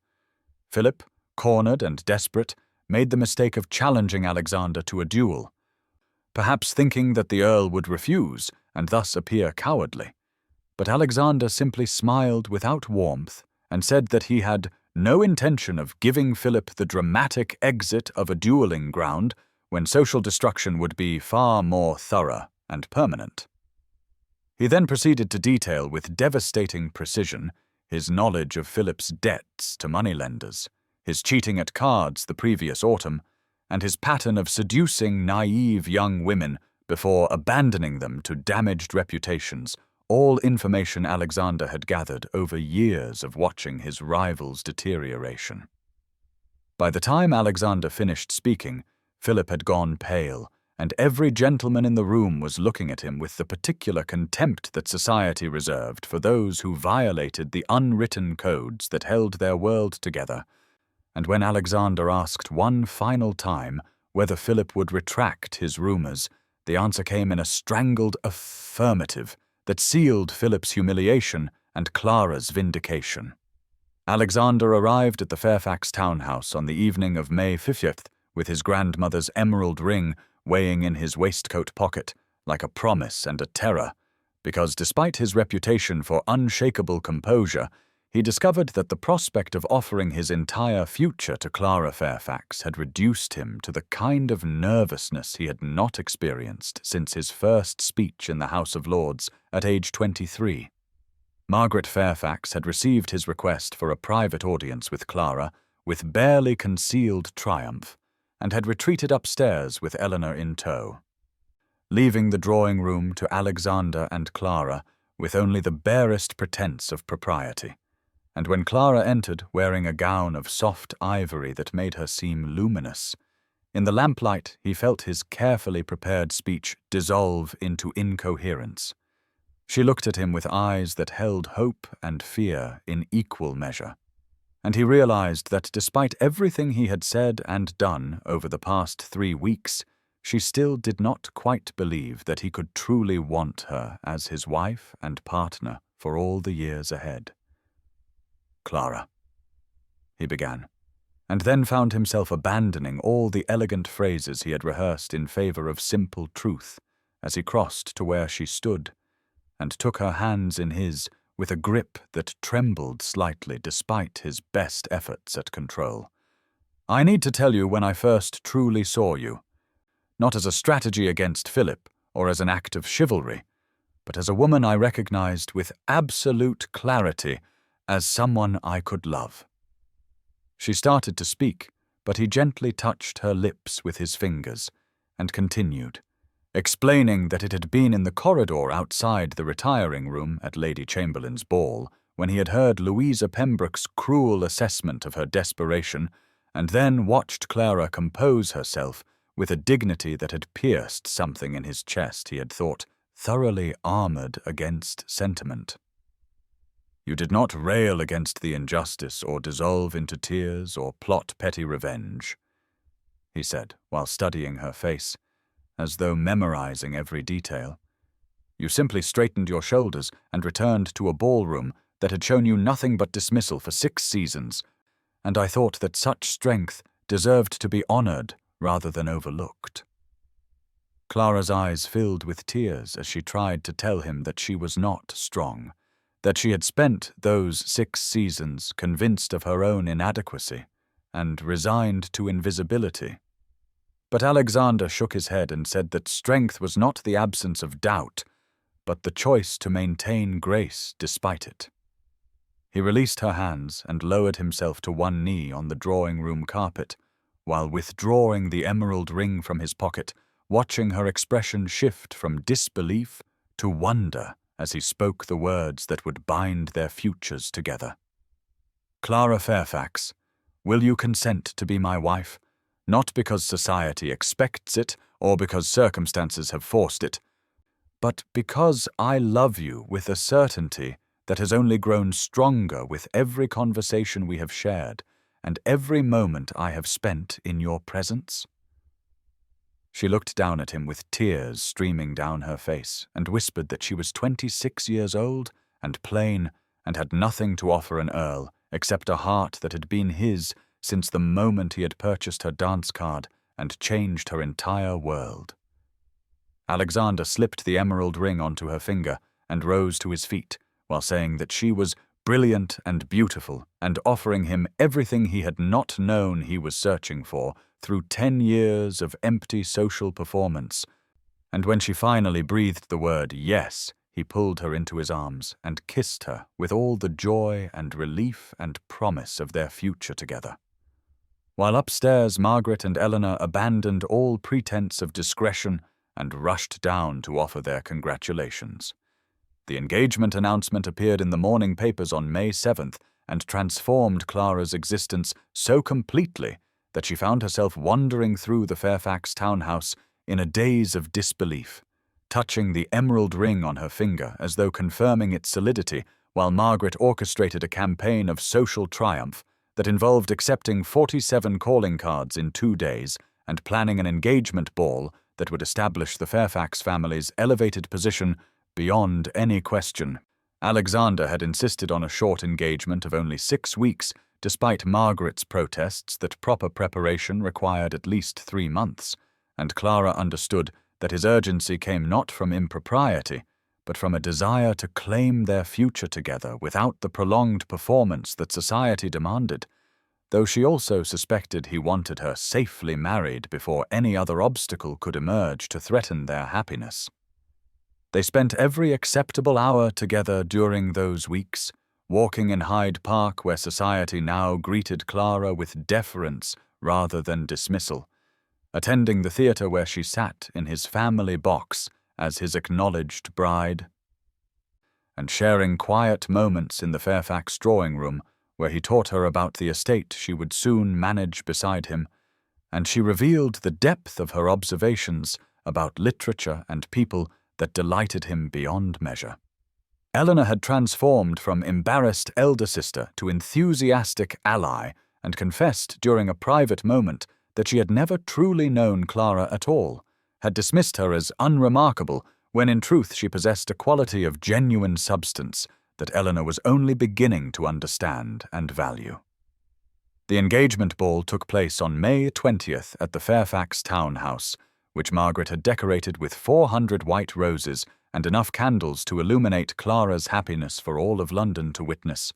Philip, cornered and desperate, made the mistake of challenging Alexander to a duel, perhaps thinking that the Earl would refuse and thus appear cowardly. But Alexander simply smiled without warmth and said that he had no intention of giving Philip the dramatic exit of a dueling ground when social destruction would be far more thorough and permanent. He then proceeded to detail with devastating precision his knowledge of Philip's debts to moneylenders, his cheating at cards the previous autumn, and his pattern of seducing naive young women before abandoning them to damaged reputations, all information Alexander had gathered over years of watching his rival's deterioration. By the time Alexander finished speaking, Philip had gone pale, and every gentleman in the room was looking at him with the particular contempt that society reserved for those who violated the unwritten codes that held their world together. And when Alexander asked one final time whether Philip would retract his rumors, the answer came in a strangled affirmative that sealed Philip's humiliation and Clara's vindication. Alexander arrived at the Fairfax townhouse on the evening of May 50th with his grandmother's emerald ring weighing in his waistcoat pocket like a promise and a terror, because despite his reputation for unshakable composure, he discovered that the prospect of offering his entire future to Clara Fairfax had reduced him to the kind of nervousness he had not experienced since his first speech in the House of Lords at age 23. Margaret Fairfax had received his request for a private audience with Clara with barely concealed triumph, and had retreated upstairs with Eleanor in tow, leaving the drawing-room to Alexander and Clara with only the barest pretense of propriety. And when Clara entered wearing a gown of soft ivory that made her seem luminous, in the lamplight he felt his carefully prepared speech dissolve into incoherence. She looked at him with eyes that held hope and fear in equal measure, and he realized that despite everything he had said and done over the past 3 weeks, she still did not quite believe that he could truly want her as his wife and partner for all the years ahead. "Clara," he began, and then found himself abandoning all the elegant phrases he had rehearsed in favor of simple truth as he crossed to where she stood and took her hands in his with a grip that trembled slightly despite his best efforts at control. "I need to tell you when I first truly saw you, not as a strategy against Philip or as an act of chivalry, but as a woman I recognized with absolute clarity as someone I could love." She started to speak, but he gently touched her lips with his fingers and continued, explaining that it had been in the corridor outside the retiring room at Lady Chamberlain's ball when he had heard Louisa Pembroke's cruel assessment of her desperation, and then watched Clara compose herself with a dignity that had pierced something in his chest he had thought thoroughly armored against sentiment. "You did not rail against the injustice or dissolve into tears or plot petty revenge," he said while studying her face, as though memorizing every detail. "You simply straightened your shoulders and returned to a ballroom that had shown you nothing but dismissal for 6 seasons, and I thought that such strength deserved to be honored rather than overlooked." Clara's eyes filled with tears as she tried to tell him that she was not strong, that she had spent those 6 seasons convinced of her own inadequacy and resigned to invisibility. But Alexander shook his head and said that strength was not the absence of doubt, but the choice to maintain grace despite it. He released her hands and lowered himself to one knee on the drawing-room carpet, while withdrawing the emerald ring from his pocket, watching her expression shift from disbelief to wonder as he spoke the words that would bind their futures together. "Clara Fairfax, will you consent to be my wife? Not because society expects it or because circumstances have forced it, but because I love you with a certainty that has only grown stronger with every conversation we have shared and every moment I have spent in your presence." She looked down at him with tears streaming down her face and whispered that she was 26 years old and plain, and had nothing to offer an earl except a heart that had been his since the moment he had purchased her dance card and changed her entire world. Alexander slipped the emerald ring onto her finger and rose to his feet, while saying that she was brilliant and beautiful, and offering him everything he had not known he was searching for through 10 years of empty social performance. And when she finally breathed the word yes, he pulled her into his arms and kissed her with all the joy and relief and promise of their future together. While upstairs, Margaret and Eleanor abandoned all pretense of discretion and rushed down to offer their congratulations. The engagement announcement appeared in the morning papers on May 7th and transformed Clara's existence so completely that she found herself wandering through the Fairfax townhouse in a daze of disbelief, touching the emerald ring on her finger as though confirming its solidity, while Margaret orchestrated a campaign of social triumph that involved accepting 47 calling cards in 2 days and planning an engagement ball that would establish the Fairfax family's elevated position beyond any question. Alexander had insisted on a short engagement of only 6 weeks, despite Margaret's protests that proper preparation required at least 3 months, and Clara understood that his urgency came not from impropriety, but from a desire to claim their future together without the prolonged performance that society demanded, though she also suspected he wanted her safely married before any other obstacle could emerge to threaten their happiness. They spent every acceptable hour together during those weeks, walking in Hyde Park where society now greeted Clara with deference rather than dismissal, attending the theatre where she sat in his family box as his acknowledged bride, and sharing quiet moments in the Fairfax drawing-room where he taught her about the estate she would soon manage beside him, and she revealed the depth of her observations about literature and people that delighted him beyond measure. Eleanor had transformed from embarrassed elder sister to enthusiastic ally and confessed during a private moment that she had never truly known Clara at all, had dismissed her as unremarkable when in truth she possessed a quality of genuine substance that Eleanor was only beginning to understand and value. The engagement ball took place on May 20th at the Fairfax townhouse, which Margaret had decorated with 400 white roses and enough candles to illuminate Clara's happiness for all of London to witness.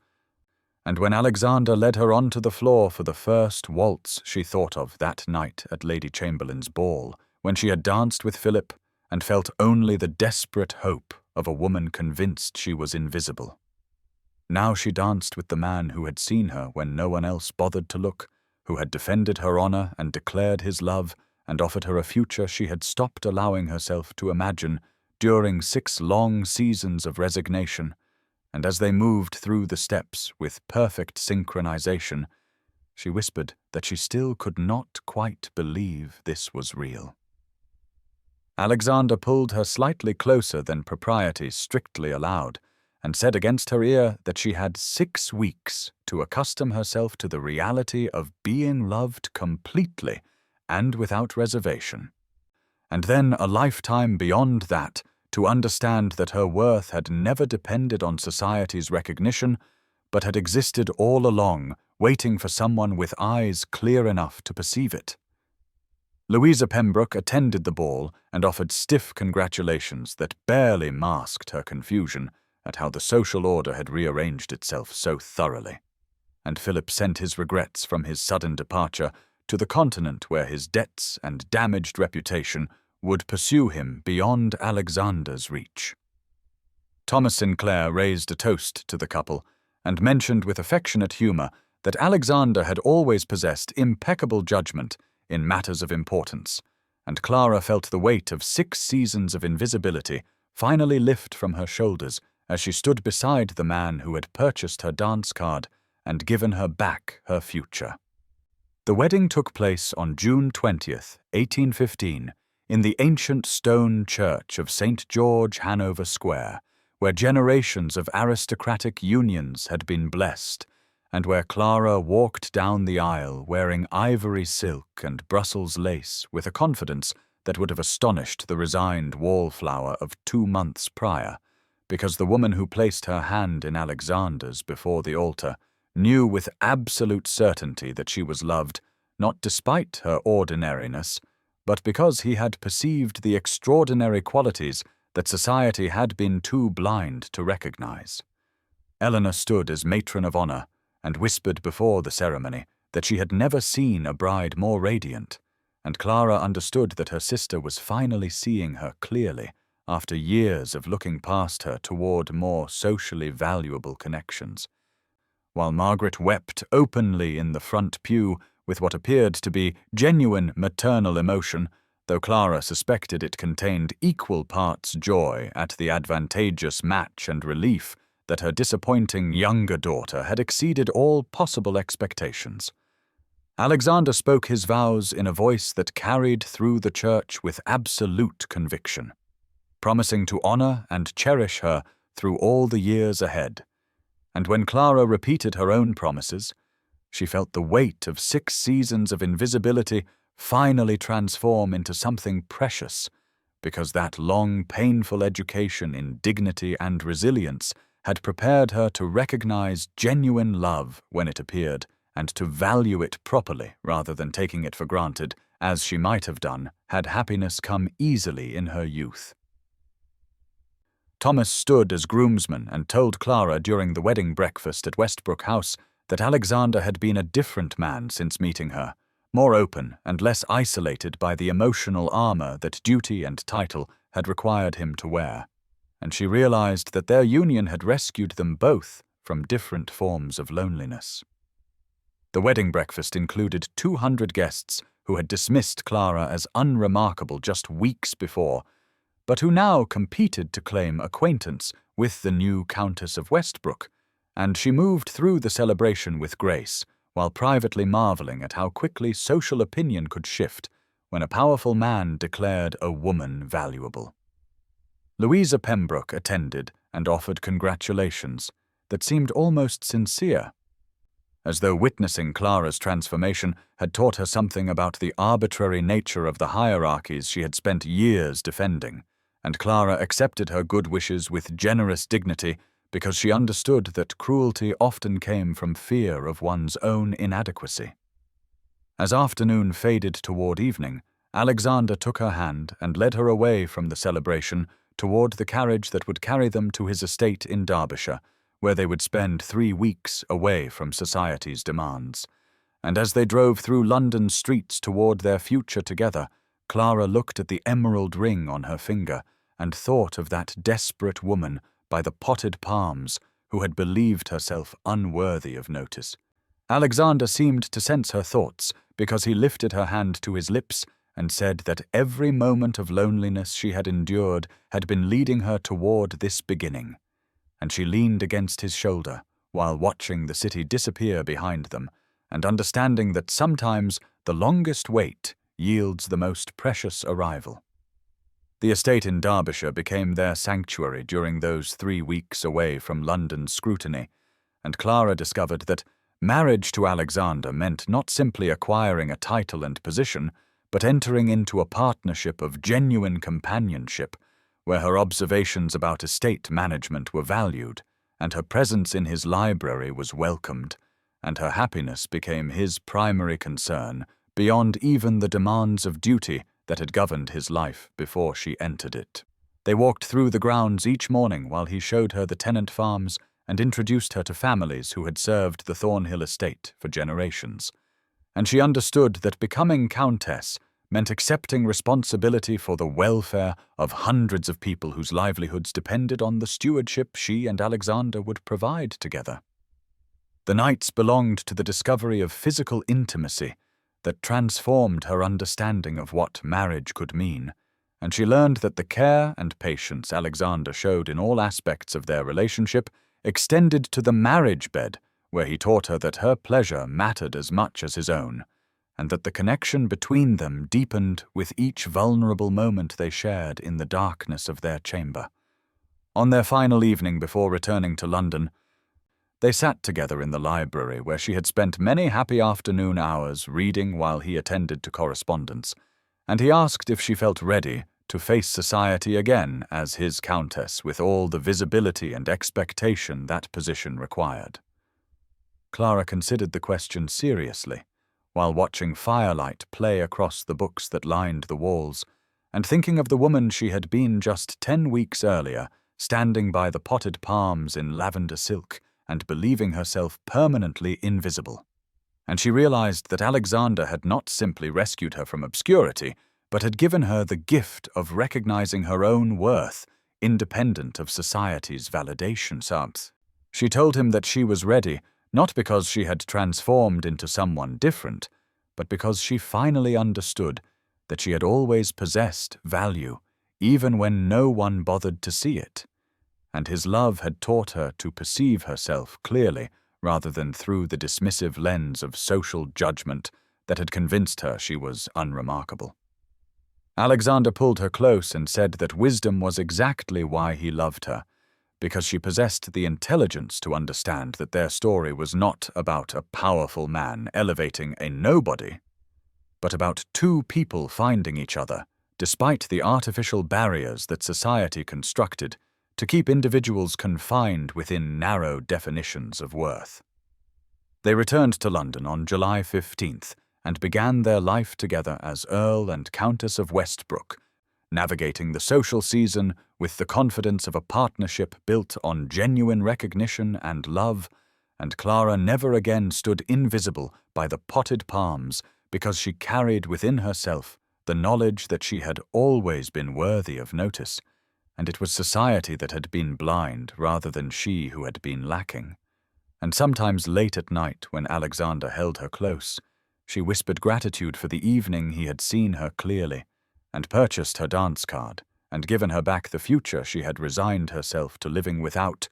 And when Alexander led her onto the floor for the first waltz she thought of that night at Lady Chamberlain's ball, when she had danced with Philip and felt only the desperate hope of a woman convinced she was invisible. Now she danced with the man who had seen her when no one else bothered to look, who had defended her honor and declared his love and offered her a future she had stopped allowing herself to imagine during 6 long seasons of resignation, and as they moved through the steps with perfect synchronization, she whispered that she still could not quite believe this was real. Alexander pulled her slightly closer than propriety strictly allowed, and said against her ear that she had 6 weeks to accustom herself to the reality of being loved completely and without reservation, and then a lifetime beyond that to understand that her worth had never depended on society's recognition, but had existed all along, waiting for someone with eyes clear enough to perceive it. Louisa Pembroke attended the ball and offered stiff congratulations that barely masked her confusion at how the social order had rearranged itself so thoroughly, and Philip sent his regrets from his sudden departure to the continent where his debts and damaged reputation would pursue him beyond Alexander's reach. Thomas Sinclair raised a toast to the couple and mentioned with affectionate humor that Alexander had always possessed impeccable judgment in matters of importance, and Clara felt the weight of 6 seasons of invisibility finally lift from her shoulders as she stood beside the man who had purchased her dance card and given her back her future. The wedding took place on June 20th, 1815, in the ancient stone church of St. George, Hanover Square, where generations of aristocratic unions had been blessed, and where Clara walked down the aisle wearing ivory silk and Brussels lace with a confidence that would have astonished the resigned wallflower of 2 months prior, because the woman who placed her hand in Alexander's before the altar knew with absolute certainty that she was loved, not despite her ordinariness, but because he had perceived the extraordinary qualities that society had been too blind to recognize. Eleanor stood as matron of honor and whispered before the ceremony that she had never seen a bride more radiant, and Clara understood that her sister was finally seeing her clearly after years of looking past her toward more socially valuable connections. While Margaret wept openly in the front pew with what appeared to be genuine maternal emotion, though Clara suspected it contained equal parts joy at the advantageous match and relief that her disappointing younger daughter had exceeded all possible expectations. Alexander spoke his vows in a voice that carried through the church with absolute conviction, promising to honor and cherish her through all the years ahead. And when Clara repeated her own promises, she felt the weight of 6 seasons of invisibility finally transform into something precious, because that long, painful education in dignity and resilience had prepared her to recognize genuine love when it appeared, and to value it properly rather than taking it for granted, as she might have done had happiness come easily in her youth. Thomas stood as groomsman and told Clara during the wedding breakfast at Westbrook House that Alexander had been a different man since meeting her, more open and less isolated by the emotional armor that duty and title had required him to wear, and she realized that their union had rescued them both from different forms of loneliness. The wedding breakfast included 200 guests who had dismissed Clara as unremarkable just weeks before, but who now competed to claim acquaintance with the new Countess of Westbrook, and she moved through the celebration with grace, while privately marveling at how quickly social opinion could shift when a powerful man declared a woman valuable. Louisa Pembroke attended and offered congratulations that seemed almost sincere, as though witnessing Clara's transformation had taught her something about the arbitrary nature of the hierarchies she had spent years defending, and Clara accepted her good wishes with generous dignity because she understood that cruelty often came from fear of one's own inadequacy. As afternoon faded toward evening, Alexander took her hand and led her away from the celebration toward the carriage that would carry them to his estate in Derbyshire, where they would spend 3 weeks away from society's demands. And as they drove through London streets toward their future together, Clara looked at the emerald ring on her finger and thought of that desperate woman by the potted palms who had believed herself unworthy of notice. Alexander seemed to sense her thoughts because he lifted her hand to his lips and said that every moment of loneliness she had endured had been leading her toward this beginning, and she leaned against his shoulder while watching the city disappear behind them and understanding that sometimes the longest wait yields the most precious arrival. The estate in Derbyshire became their sanctuary during those 3 weeks away from London's scrutiny, and Clara discovered that marriage to Alexander meant not simply acquiring a title and position, but entering into a partnership of genuine companionship, where her observations about estate management were valued, and her presence in his library was welcomed, and her happiness became his primary concern, beyond even the demands of duty that had governed his life before she entered it. They walked through the grounds each morning while he showed her the tenant farms and introduced her to families who had served the Thornhill estate for generations, and she understood that becoming countess meant accepting responsibility for the welfare of hundreds of people whose livelihoods depended on the stewardship she and Alexander would provide together. The nights belonged to the discovery of physical intimacy that transformed her understanding of what marriage could mean, and she learned that the care and patience Alexander showed in all aspects of their relationship extended to the marriage bed, where he taught her that her pleasure mattered as much as his own, and that the connection between them deepened with each vulnerable moment they shared in the darkness of their chamber. On their final evening before returning to London, they sat together in the library where she had spent many happy afternoon hours reading while he attended to correspondence, and he asked if she felt ready to face society again as his countess with all the visibility and expectation that position required. Clara considered the question seriously, while watching firelight play across the books that lined the walls, and thinking of the woman she had been just 10 weeks earlier, standing by the potted palms in lavender silk and believing herself permanently invisible. And she realized that Alexander had not simply rescued her from obscurity, but had given her the gift of recognizing her own worth, independent of society's validation. She told him that she was ready, not because she had transformed into someone different, but because she finally understood that she had always possessed value, even when no one bothered to see it, and his love had taught her to perceive herself clearly rather than through the dismissive lens of social judgment that had convinced her she was unremarkable. Alexander pulled her close and said that wisdom was exactly why he loved her, because she possessed the intelligence to understand that their story was not about a powerful man elevating a nobody, but about two people finding each other, despite the artificial barriers that society constructed to keep individuals confined within narrow definitions of worth. They returned to London on July 15th and began their life together as Earl and Countess of Westbrook, navigating the social season with the confidence of a partnership built on genuine recognition and love, and Clara never again stood invisible by the potted palms because she carried within herself the knowledge that she had always been worthy of notice, and it was society that had been blind rather than she who had been lacking. And sometimes late at night, when Alexander held her close, she whispered gratitude for the evening he had seen her clearly, and purchased her dance card, and given her back the future she had resigned herself to living without,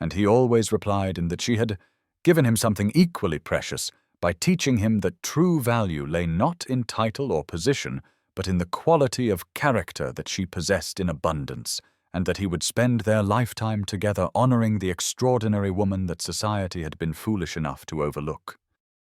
and he always replied in that she had given him something equally precious by teaching him that true value lay not in title or position, but in the quality of character that she possessed in abundance, and that he would spend their lifetime together honoring the extraordinary woman that society had been foolish enough to overlook.